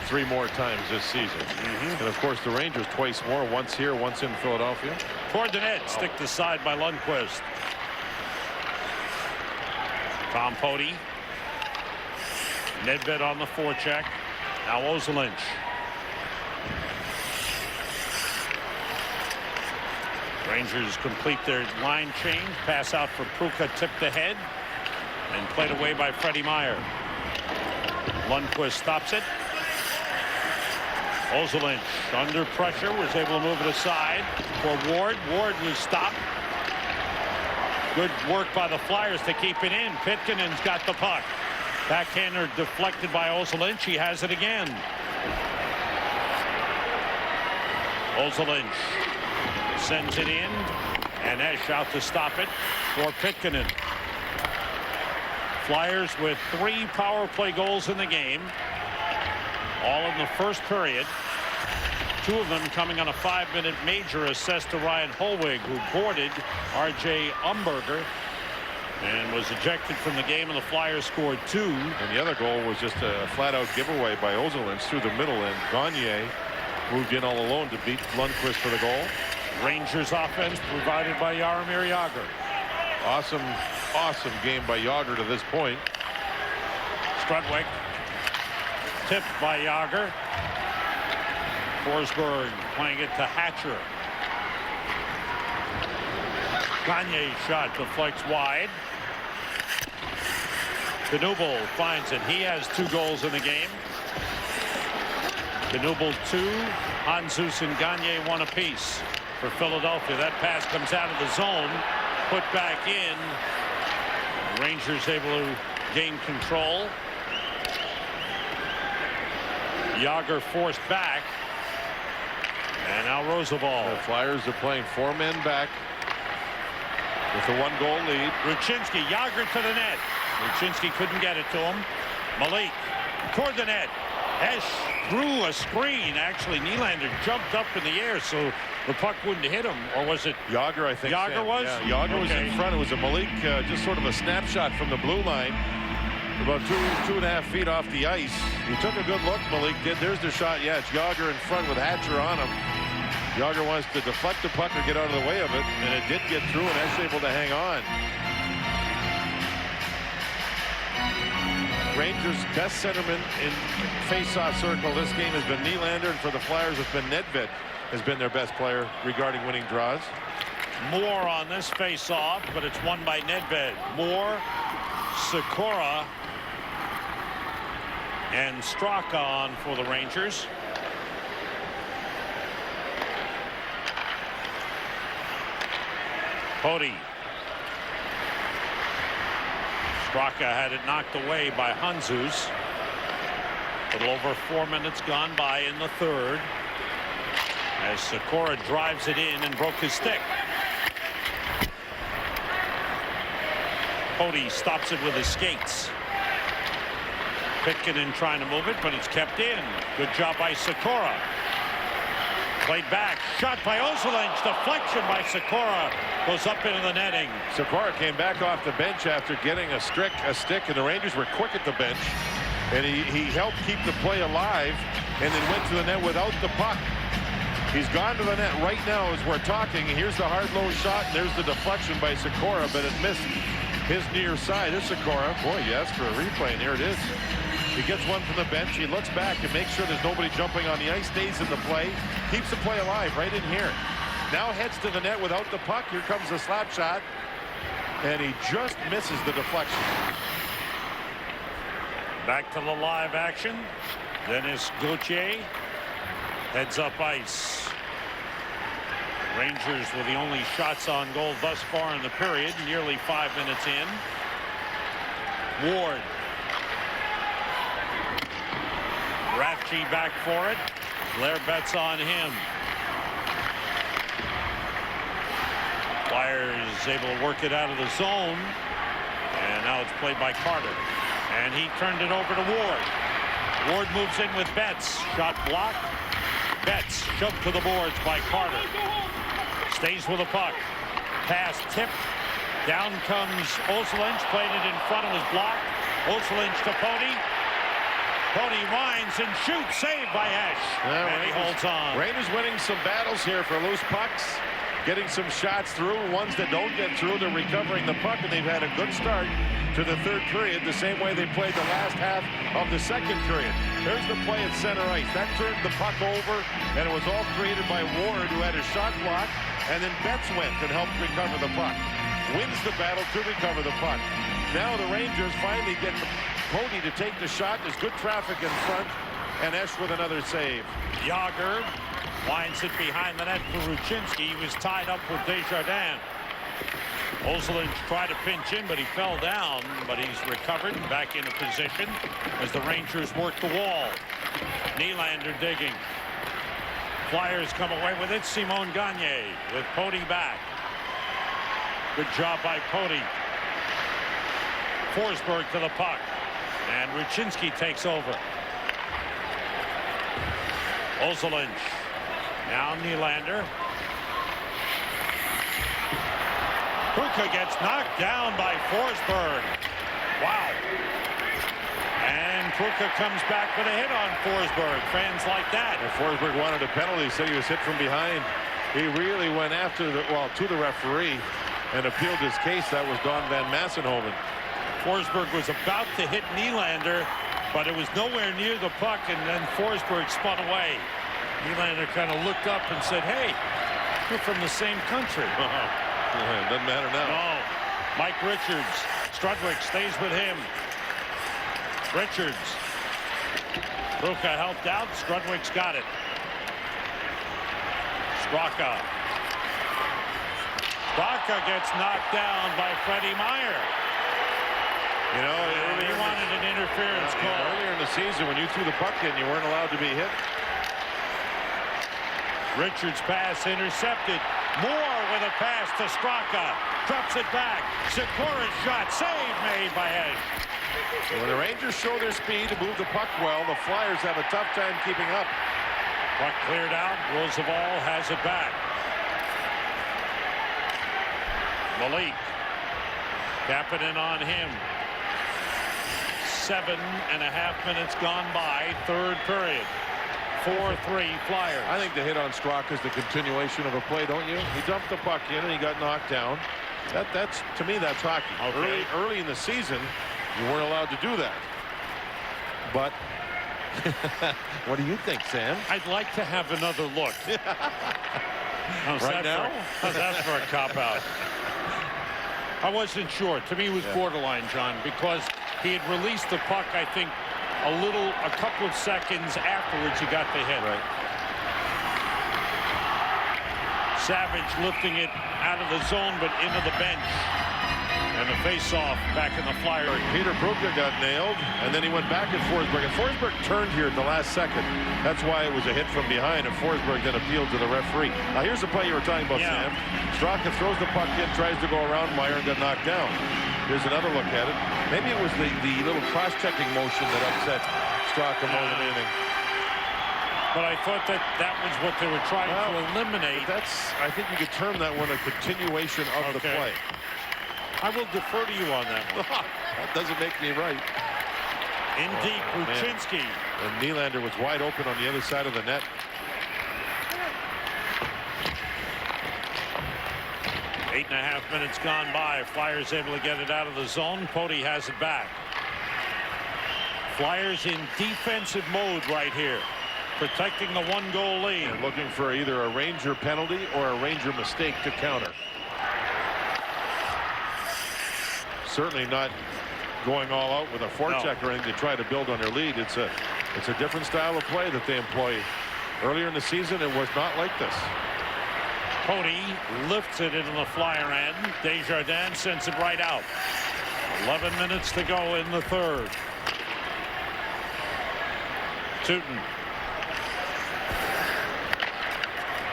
Speaker 2: 3 more times this season. And of course the Rangers twice more, once here, once in Philadelphia.
Speaker 1: Toward the net, stick to side by Lundqvist. Tom Poti. Nedved on the forecheck. Now Ozolinsh. Rangers complete their line change. Pass out for Pruka, tipped ahead and played away by Freddie Meyer. Lundqvist stops it. Ozolinsh under pressure was able to move it aside for Ward. Ward was stopped. Good work by the Flyers to keep it in. Pitkinen's got the puck. Backhander deflected by Ozolinsh. He has it again. Ozolinsh sends it in, and Esch out to stop it for Pitkinen. Flyers with 3 power play goals in the game, all in the first period. 2 of them coming on a 5-minute major assessed to Ryan Holweg, who boarded R.J. Umberger and was ejected from the game, and the Flyers scored 2.
Speaker 2: And the other goal was just a flat-out giveaway by Ozolinsh through the middle, and Gagne moved in all alone to beat Lundqvist for the goal.
Speaker 1: Rangers offense provided by Jaromir Jagr.
Speaker 2: Awesome game by Jagr to this point.
Speaker 1: Strudwick tipped by Jagr. Forsberg playing it to Hatcher. Gagne's shot deflects wide. Knubel finds it. He has 2 goals in the game. Knubel 2, Hanzus and Gagne 1 apiece for Philadelphia. That pass comes out of the zone, put back in. Rangers able to gain control. Jagr forced back. And now Roosevelt.
Speaker 2: The Flyers are playing 4 men back with a 1-goal lead.
Speaker 1: Ruchinski, Jagr to the net. Ruchinski couldn't get it to him. Malik toward the net. Esch threw a screen. Actually, Nylander jumped up in the air so the puck wouldn't hit him. Or was it
Speaker 2: Jagr, I think.
Speaker 1: Jagr
Speaker 2: Sam.
Speaker 1: was?
Speaker 2: Yeah, Jagr was in front. It was a Malik, just sort of a snapshot from the blue line. About 2.5 feet off the ice. He took a good look, Malik did. There's the shot. Yeah, it's Jagr in front with Hatcher on him. Jagr wants to deflect the puck or get out of the way of it, and it did get through, and Esch able to hang on. Rangers' best centerman in face-off circle this game has been Nylander, and for the Flyers it's been Nedved has been their best player regarding winning draws.
Speaker 1: Moore on this face-off, but it's won by Nedved. Moore, Sikora, and Straka on for the Rangers. Cody. Straka had it knocked away by Hanzus. A little over 4 minutes gone by in the third, as Sikora drives it in and broke his stick. Cody stops it with his skates. Pitkin trying to move it, but it's kept in. Good job by Sikora. Played back, shot by Ozolinsh, deflection by Sikora, goes up into the netting.
Speaker 2: Sikora came back off the bench after getting a stick, and the Rangers were quick at the bench, and he helped keep the play alive, and then went to the net without the puck. He's gone to the net right now as we're talking. Here's the hard low shot, and there's the deflection by Sikora, but it missed his near side. This Sikora, boy, you asked for a replay, and here it is. He gets one from the bench. He looks back and makes sure there's nobody jumping on the ice. Stays in the play. Keeps the play alive right in here. Now heads to the net without the puck. Here comes the slap shot. And he just misses the deflection.
Speaker 1: Back to the live action. Dennis Gauthier heads up ice. Rangers were the only shots on goal thus far in the period. Nearly 5 minutes in. Ward. Rafchi back for it. Blair bets on him. Flyers able to work it out of the zone. And now it's played by Carter. And he turned it over to Ward. Ward moves in with Betts. Shot blocked. Betts shoved to the boards by Carter. Stays with the puck. Pass tipped. Down comes Ozolinsh. Played it in front of his block. Ozolinsh to Pody. Pody winds and shoots. Saved by Esch.
Speaker 2: Yeah,
Speaker 1: and he holds on.
Speaker 2: Rangers winning some battles here for loose pucks. Getting some shots through. Ones that don't get through, they're recovering the puck, and they've had a good start to the third period, the same way they played the last half of the second period. There's the play at center ice. That turned the puck over, and it was all created by Ward, who had a shot block, and then Betts went and helped recover the puck. Wins the battle to recover the puck. Now the Rangers finally get Pody to take the shot. There's good traffic in front, and Esch with another save.
Speaker 1: Yager winds it behind the net for Ruchinski. He was tied up with Desjardins. Ozolinsh tried to pinch in, but he fell down, but he's recovered and back into position as the Rangers work the wall. Nylander digging. Flyers come away with it. Simon Gagne with Pody back. Good job by Pody. Forsberg to the puck, and Ruchinski takes over. Ozolinsh. Now Nylander. Kruka gets knocked down by Forsberg. Wow. And Kruka comes back with a hit on Forsberg. Fans like that.
Speaker 2: And Forsberg wanted a penalty. Said he was hit from behind. He really went after to the referee and appealed his case. That was Don Van Massenhoven.
Speaker 1: Forsberg was about to hit Nylander, but it was nowhere near the puck, and then Forsberg spun away. Nylander kind of looked up and said, "Hey, we're from the same country."
Speaker 2: It doesn't matter now.
Speaker 1: No. Mike Richards. Strudwick stays with him. Richards. Kruka helped out. Strudwick's got it. Straka. Straka gets knocked down by Freddie Meyer.
Speaker 2: You know,
Speaker 1: He wanted an interference call.
Speaker 2: Earlier in the season, when you threw the puck in, you weren't allowed to be hit.
Speaker 1: Richards' pass intercepted. Moore with a pass to Straka. Drops it back. Sikora's shot. Save made by Esch.
Speaker 2: When the Rangers show their speed to move the puck well, the Flyers have a tough time keeping up.
Speaker 1: Puck cleared out. Roosevelt has it back. Malik. Kapanen on him. 7.5 minutes gone by. Third period. 4-3 Flyers.
Speaker 2: I think the hit on Straka is the continuation of a play, don't you? He dumped the puck in and he got knocked down. That's to me, that's hockey.
Speaker 1: Okay.
Speaker 2: Early in the season, you weren't allowed to do that. But what do you think, Sam?
Speaker 1: I'd like to have another look.
Speaker 2: Right now?
Speaker 1: How's that for a cop-out? I wasn't sure. To me, it was borderline, John, because he had released the puck, I think, a couple of seconds afterwards he got the hit.
Speaker 2: Right.
Speaker 1: Savage lifting it out of the zone, but into the bench. And the face-off back in the Flyer.
Speaker 2: Peter Bruka got nailed, and then he went back at Forsberg. And Forsberg turned here at the last second. That's why it was a hit from behind, and Forsberg then appealed to the referee. Now, here's the play you were talking about, Sam. Straka throws the puck in, tries to go around Meyer, and got knocked down. Here's another look at it. Maybe it was the little cross-checking motion that upset Straka more than anything.
Speaker 1: But I thought that was what they were trying to eliminate.
Speaker 2: I think you could term that one a continuation of the play.
Speaker 1: I will defer to you on that one.
Speaker 2: That doesn't make me right.
Speaker 1: In deep, Ruchinski.
Speaker 2: And Nylander was wide open on the other side of the net.
Speaker 1: Eight and a half minutes gone by. Flyers able to get it out of the zone. Poti has it back. Flyers in defensive mode right here, protecting the one-goal lead.
Speaker 2: And looking for either a Ranger penalty or a Ranger mistake to counter. Certainly not going all out with a forecheck or anything to try to build on their lead. It's a different style of play that they employ. Earlier in the season, it was not like this.
Speaker 1: Poti lifts it into the Flyer end. Desjardins sends it right out. 11 minutes to go in the third. Tootin.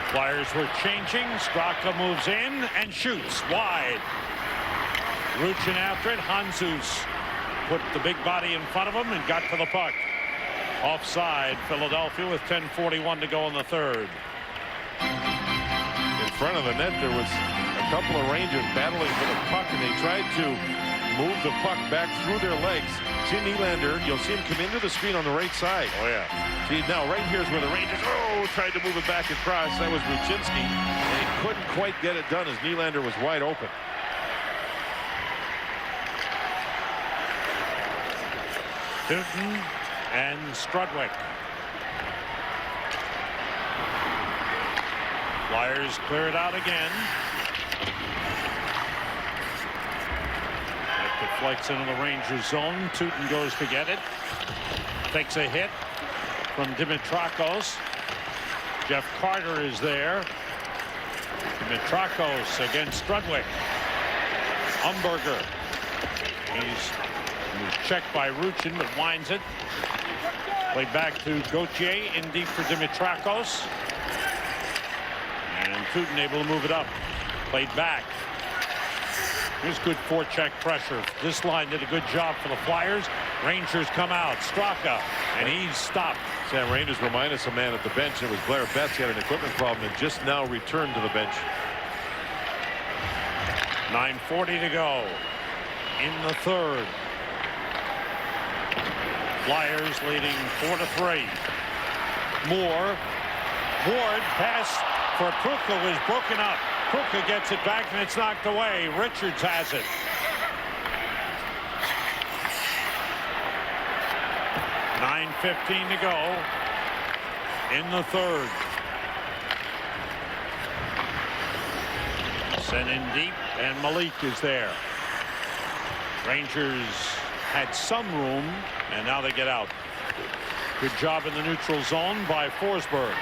Speaker 1: Flyers were changing. Straka moves in and shoots wide. Ruchin after it. Hanzus put the big body in front of him and got to the puck. Offside, Philadelphia with 10:41 to go in the third.
Speaker 2: In front of the net, there was a couple of Rangers battling for the puck, and they tried to move the puck back through their legs. See Nylander, you'll see him come into the screen on the right side.
Speaker 1: Oh, yeah.
Speaker 2: See, now right here's where the Rangers, tried to move it back across. That was Ruchinski, and he couldn't quite get it done as Nylander was wide open.
Speaker 1: Tootin and Strudwick. Flyers clear it out again. It deflects into the Rangers zone. Tootin goes to get it. Takes a hit from Dimitrakos. Jeff Carter is there. Dimitrakos against Strudwick. Umberger. He's checked by Ruchin, but winds it. Played back to Gauthier, in deep for Dimitrakos. And Tootin able to move it up. Played back. Here's good forecheck pressure. This line did a good job for the Flyers. Rangers come out. Straka, and he's stopped.
Speaker 2: Sam, Rangers were minus a man at the bench. It was Blair Betts. He had an equipment problem and just now returned to the bench.
Speaker 1: 9:40 to go in the third. Flyers leading 4-3. Moore. Ward pass for Pruka was broken up. Pruka gets it back and it's knocked away. Richards has it. .9:15 to go in the third. Sent in deep, and Malik is there. Rangers had some room, and now they get out. Good job in the neutral zone by Forsberg.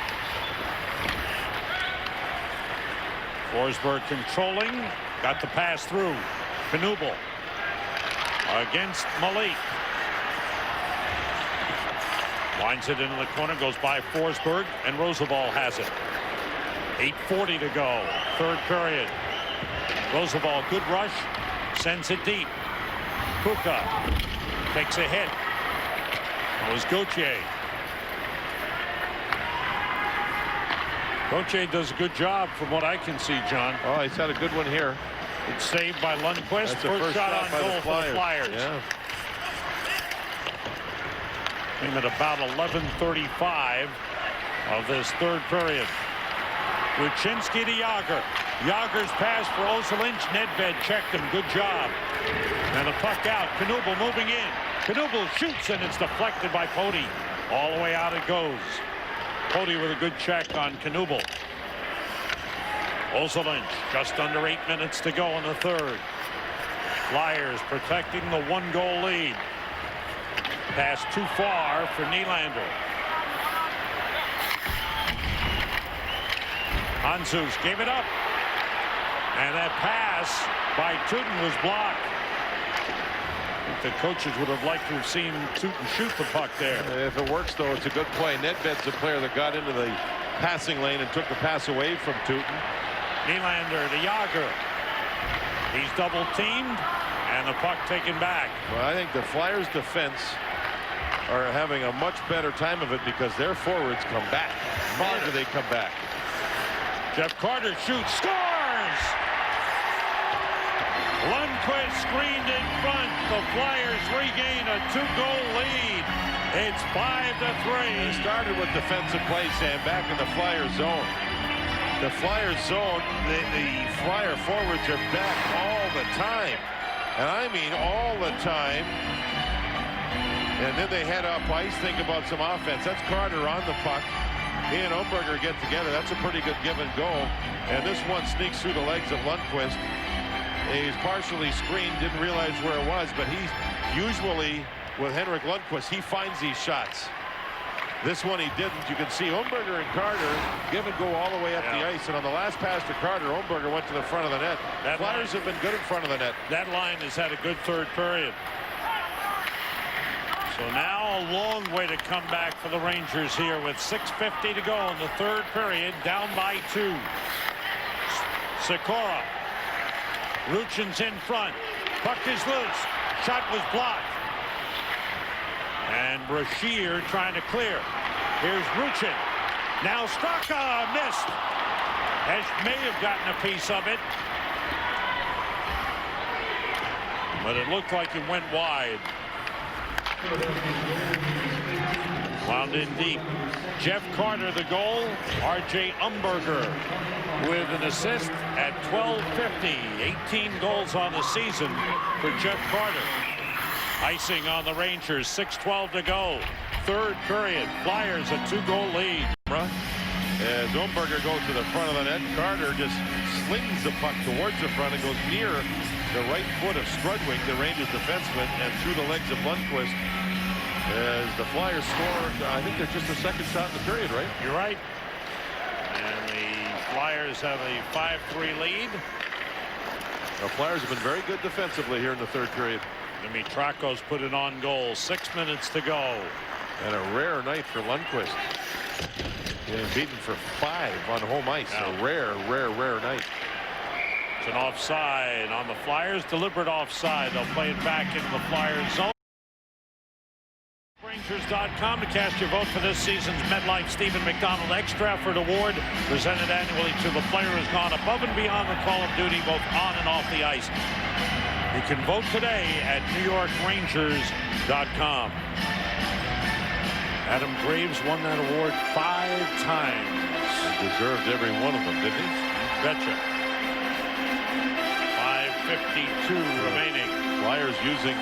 Speaker 1: Forsberg controlling, got the pass through. Knuble against Malik. Winds it into the corner, goes by Forsberg, and Roosevelt has it. 8:40 to go, third period. Roosevelt, good rush, sends it deep. Pruka takes a hit. It was Gauthier. Gauthier does a good job from what I can see, John.
Speaker 2: Oh, he's had a good one here.
Speaker 1: It's saved by Lundqvist.
Speaker 2: That's the first
Speaker 1: shot
Speaker 2: shot
Speaker 1: on
Speaker 2: by
Speaker 1: goal
Speaker 2: the
Speaker 1: for the Flyers.
Speaker 2: Yeah.
Speaker 1: Came at about 11:35 of this third period. Ruchinski to Jágr. Jágr's pass for Ozolinsh. Nedved checked him. Good job. And the puck out. Knuble moving in. Knuble shoots, and it's deflected by Poti. All the way out it goes. Poti with a good check on Knuble. Ozolinsh, just under 8 minutes to go in the third. Flyers protecting the 1-goal lead. Pass too far for Nylander. Hanzus gave it up. And that pass by Tootin was blocked. I think the coaches would have liked to have seen Tootin shoot the puck there.
Speaker 2: If it works, though, it's a good play. Nedved's the player that got into the passing lane and took the pass away from Tootin.
Speaker 1: Nylander to Jágr. He's double teamed and the puck taken back.
Speaker 2: Well, I think the Flyers defense are having a much better time of it because their forwards come back. How do they come back?
Speaker 1: Jeff Carter shoots, scores! Lundqvist screened in front. The Flyers regain a 2-goal lead. It's 5-3.
Speaker 2: It started with defensive play, Sam, back in the Flyer zone. The Flyer zone, the Flyer forwards are back all the time. And I mean all the time. And then they head up ice, think about some offense. That's Carter on the puck. He and Umberger get together. That's a pretty good give and go. And this one sneaks through the legs of Lundqvist. He's partially screened, didn't realize where it was, but he usually, with Henrik Lundqvist, he finds these shots. This one he didn't. You can see Umberger and Carter give and go all the way up the ice. And on the last pass to Carter, Umberger went to the front of the net. Flyers have been good in front of the net.
Speaker 1: That line has had a good third period. So now a long way to come back for the Rangers here with 6:50 to go in the third period, down by 2. Sikora. Ruchin's in front. Puck is loose. Shot was blocked. And Brashear trying to clear. Here's Ruchin. Now Straka missed. Esch may have gotten a piece of it. But it looked like it went wide. Wound in deep. Jeff Carter the goal. R.J. Umberger with an assist at 12:50. 18 goals on the season for Jeff Carter. Icing on the Rangers. 6:12 to go. Third period. Flyers a 2-goal lead.
Speaker 2: As Umberger goes to the front of the net, Carter just slings the puck towards the front and goes near the right foot of Strudwick, the Rangers defenseman, and through the legs of Lundqvist. As the Flyers score, I think they're just a second shot in the period, right?
Speaker 1: You're right. And the Flyers have a 5-3 lead.
Speaker 2: The Flyers have been very good defensively here in the third period.
Speaker 1: Dimitrako's put it on goal. 6 minutes to go.
Speaker 2: And a rare night for Lundqvist. Getting beaten for 5 on home ice. A rare night.
Speaker 1: It's an offside on the Flyers. Deliberate offside. They'll play it back into the Flyers zone. Rangers.com to cast your vote for this season's MetLife Stephen McDonald Extra Effort Award, presented annually to the player who's gone above and beyond the call of duty, both on and off the ice. You can vote today at NewYorkRangers.com. Adam Graves won that award 5 times.
Speaker 2: He deserved every one of them, didn't he?
Speaker 1: Betcha. 5:52 remaining.
Speaker 2: Flyers using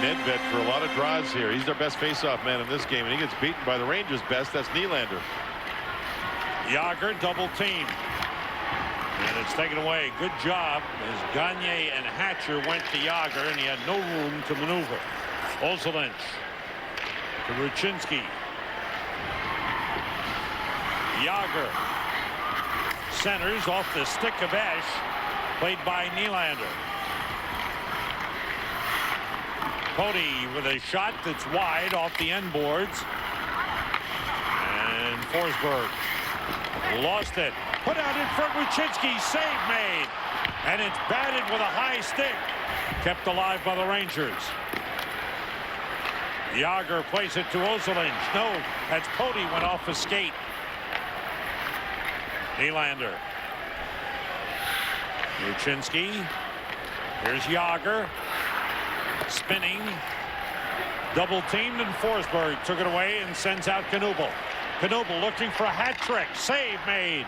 Speaker 2: Nedved for a lot of draws here. He's their best faceoff man in this game, and he gets beaten by the Rangers' best. That's Nylander.
Speaker 1: Jágr double team. And it's taken away. Good job as Gagne and Hatcher went to Jágr, and he had no room to maneuver. Ozolinsh to Ruchinski. Jágr centers off the stick of Esch, played by Nylander. Cody with a shot that's wide off the end boards. And Forsberg lost it. Put out in front, Ruchinski, save made. And it's batted with a high stick. Kept alive by the Rangers. Jágr plays it to Ozolinsh. No, that's Cody, went off a skate. Nylander. Ruchinski. Here's Jágr. Spinning. Double teamed, and Forsberg took it away and sends out Knuble. Knuble looking for a hat trick. Save made.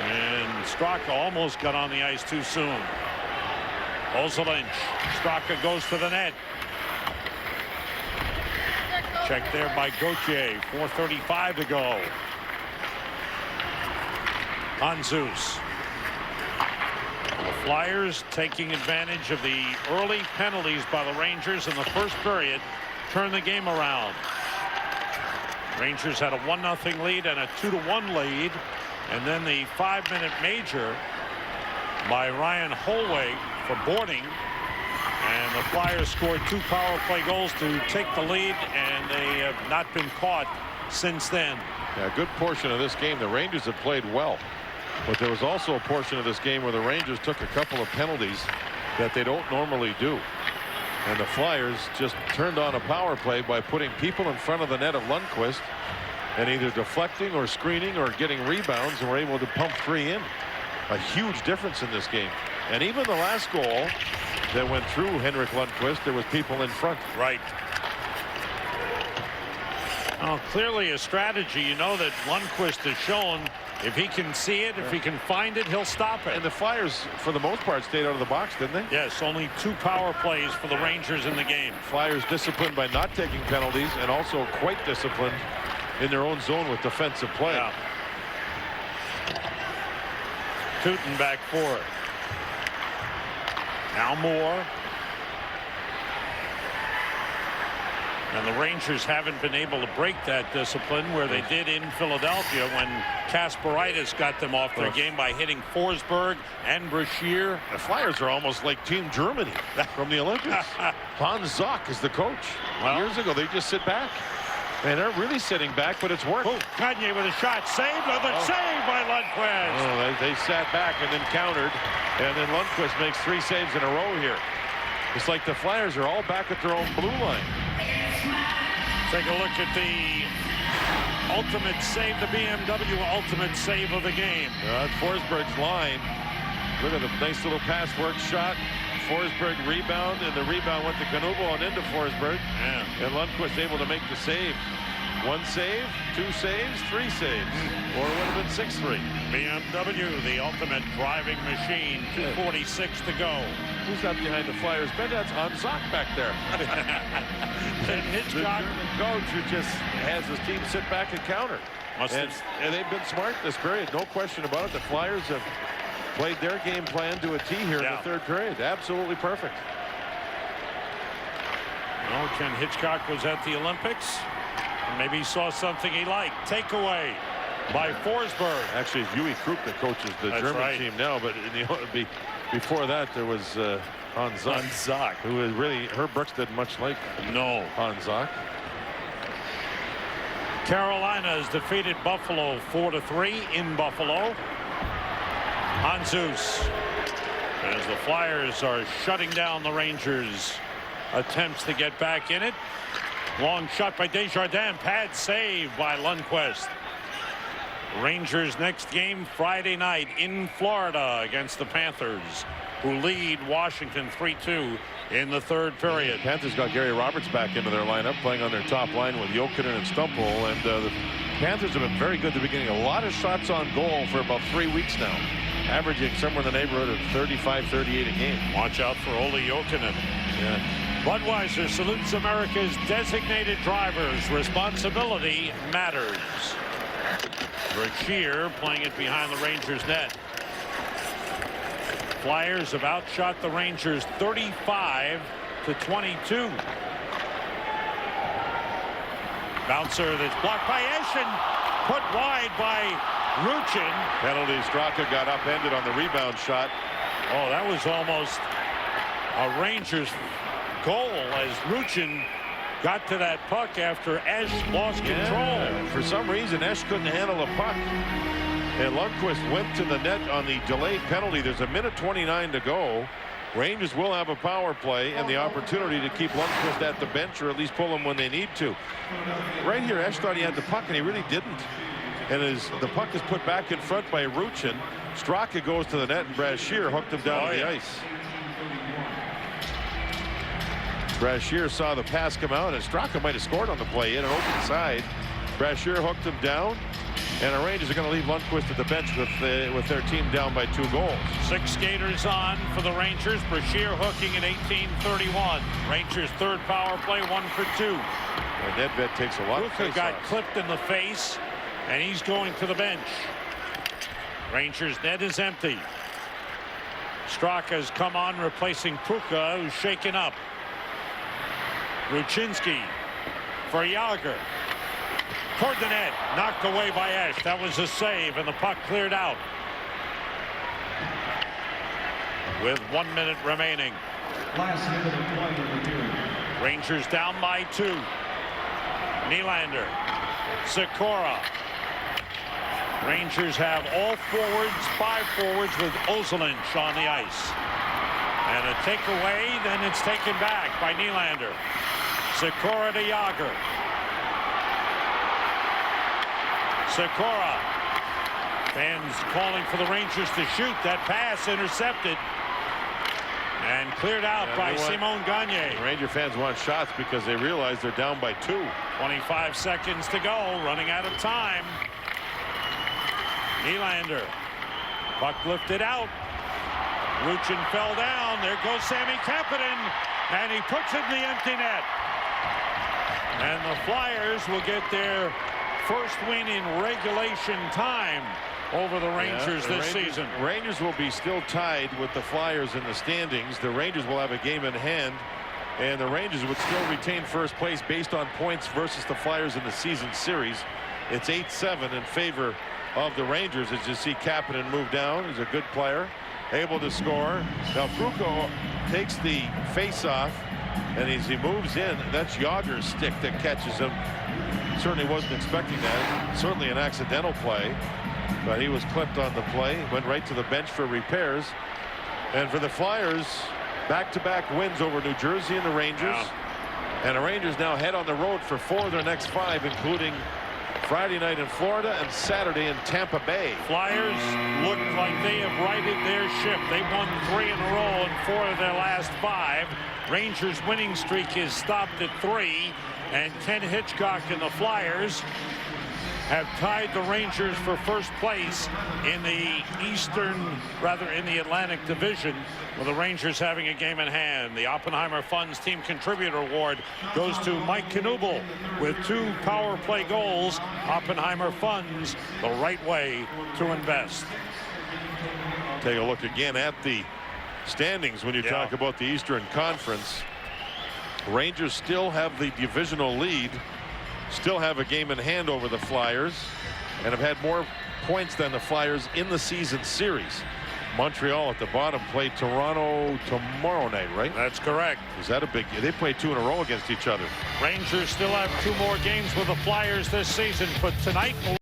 Speaker 1: And Straka almost got on the ice too soon. Ozolinsh. Straka goes to the net. Check there by Gauthier. 4:35 to go. on Zeus. The Flyers taking advantage of the early penalties by the Rangers in the first period, turn the game around. Rangers had a 1-0 lead and a 2-1 lead, and then the 5-minute major by Ryan Holweg for boarding, and the Flyers scored 2 power play goals to take the lead, and they have not been caught since then.
Speaker 2: Yeah, a good portion of this game the Rangers have played well, but there was also a portion of this game where the Rangers took a couple of penalties that they don't normally do, and the Flyers just turned on a power play by putting people in front of the net of Lundqvist and either deflecting or screening or getting rebounds, and were able to pump 3 in. A huge difference in this game. And even the last goal that went through Henrik Lundqvist, there was people in front.
Speaker 1: Right. Oh, clearly a strategy. You know that Lundqvist has shown if he can see it, if he can find it, he'll stop it.
Speaker 2: And the Flyers, for the most part, stayed out of the box, didn't they?
Speaker 1: Yes, only 2 power plays for the Rangers in the game.
Speaker 2: Flyers disciplined by not taking penalties, and also quite disciplined in their own zone with defensive play.
Speaker 1: Yeah. Tootin back for it. Now Moore. And the Rangers haven't been able to break that discipline where they did in Philadelphia when Kasparaitis got them off their game by hitting Forsberg and Brashear.
Speaker 2: The Flyers are almost like Team Germany from the Olympics. Hans Zock is the coach.
Speaker 1: Well,
Speaker 2: years ago, they just sit back. And they're really sitting back, but it's worked.
Speaker 1: Oh, Kanye with a shot. Saved. Another save by Lundqvist.
Speaker 2: Oh, they sat back and then countered. And then Lundqvist makes 3 saves in a row here. It's like the Flyers are all back at their own blue line.
Speaker 1: Take a look at the ultimate save, the BMW ultimate save of the game.
Speaker 2: That's Forsberg's line. Look at the nice little pass work shot. Forsberg rebound, and the rebound went to Knuble and into Forsberg.
Speaker 1: Yeah.
Speaker 2: And Lundqvist able to make the save. 1 save, 2 saves, 3 saves. Or it would have been 6-3.
Speaker 1: BMW, the ultimate driving machine. 2:46 to go.
Speaker 2: Who's that behind the Flyers bench? That's Hans Zock back there.
Speaker 1: And Hitchcock,
Speaker 2: the coach who just has his team sit back and counter. And they've been smart this period, no question about it. The Flyers have played their game plan to a T here in the 3rd period. Absolutely perfect.
Speaker 1: Well, Ken Hitchcock was at the Olympics. Maybe he saw something he liked. Takeaway by Forsberg.
Speaker 2: Actually, it's Yui Krupp that coaches the German team now, but before that there was Hans Zock, who is really, Herb Brooks didn't much like Hans Zock.
Speaker 1: Carolina has defeated Buffalo 4-3 in Buffalo. On Zeus, as the Flyers are shutting down the Rangers' attempts to get back in it. Long shot by Desjardins, pad save by Lundqvist. Rangers next game Friday night in Florida against the Panthers, who lead Washington 3-2 in the 3rd period.
Speaker 2: The Panthers got Gary Roberts back into their lineup, playing on their top line with Jokinen and Stumple, and the Panthers have been very good at the beginning. A lot of shots on goal for about 3 weeks now, averaging somewhere in the neighborhood of 35, 38 a game.
Speaker 1: Watch out for Ole Jokinen.
Speaker 2: Yeah.
Speaker 1: Budweiser salutes America's designated drivers. Responsibility matters. Brashear playing it behind the Rangers net. Flyers have outshot the Rangers 35-22. Bouncer that's blocked by Eschen, put wide by Ruchin.
Speaker 2: Penalty. Straka got upended on the rebound shot.
Speaker 1: Oh, that was almost a Rangers goal as Ruchin got to that puck after Esch lost control.
Speaker 2: For some reason, Esch couldn't handle a puck. And Lundqvist went to the net on the delayed penalty. There's a minute 29 to go. Rangers will have a power play and the opportunity to keep Lundqvist at the bench, or at least pull him when they need to. Right here, Esch thought he had the puck, and he really didn't. And as the puck is put back in front by Ruchin, Straka goes to the net, and Brashear hooked him down to the ice. Brashear saw the pass come out, and Straka might have scored on the play in an open side. Brashear hooked him down, and the Rangers are going to leave Lundqvist at the bench with their team down by 2 goals.
Speaker 1: 6 skaters on for the Rangers. Brashear hooking at 18:31. Rangers' 3rd power play, 1 for 2.
Speaker 2: And Nedved takes a lot of face-offs.
Speaker 1: got clipped in the face, and he's going to the bench. Rangers net is empty. Straka's come on, replacing Pruka, who's shaken up. Ruchinski for Yager. Toward the net, knocked away by Esch. That was a save, and the puck cleared out. With 1 minute remaining. Rangers down by 2. Nylander. Sikora. Rangers have all forwards, 5 forwards with Ozolinsh on the ice. And a takeaway, then it's taken back by Nylander. Sikora to Yager. Sikora. Fans calling for the Rangers to shoot. That pass intercepted. And cleared out by Simon Gagne.
Speaker 2: Ranger fans want shots because they realize they're down by 2.
Speaker 1: 25 seconds to go, running out of time. Nylander. Puck lifted out. Ruchin fell down. There goes Sammy Kapanen. And he puts it in the empty net. And the Flyers will get their first win in regulation time over the Rangers this season.
Speaker 2: Rangers will be still tied with the Flyers in the standings. The Rangers will have a game in hand, and the Rangers would still retain first place based on points versus the Flyers in the season series. It's 8-7 in favor of the Rangers as you see Kapanen move down. He's a good player, able to score. Now Pruko takes the face-off, and as he moves in, that's Yager's stick that catches him. Certainly wasn't expecting that. Certainly an accidental play. But he was clipped on the play, went right to the bench for repairs. And for the Flyers, back-to-back wins over New Jersey and the Rangers. Yeah. And the Rangers now head on the road for 4 of their next 5, including Friday night in Florida and Saturday in Tampa Bay.
Speaker 1: Flyers look like they have righted their ship. They've won 3 in a row in 4 of their last 5. Rangers' winning streak is stopped at 3. And Ken Hitchcock and the Flyers have tied the Rangers for first place in the in the Atlantic Division, with the Rangers having a game in hand. The Oppenheimer Funds Team Contributor Award goes to Mike Knuble with 2 power play goals. Oppenheimer Funds, the right way to invest.
Speaker 2: Take a look again at the standings when you talk about the Eastern Conference. Rangers still have the divisional lead. Still have a game in hand over the Flyers and have had more points than the Flyers in the season series. Montreal at the bottom play Toronto tomorrow night, right?
Speaker 1: That's correct.
Speaker 2: Is that a big? They play 2 in a row against each other.
Speaker 1: Rangers still have 2 more games with the Flyers this season, but tonight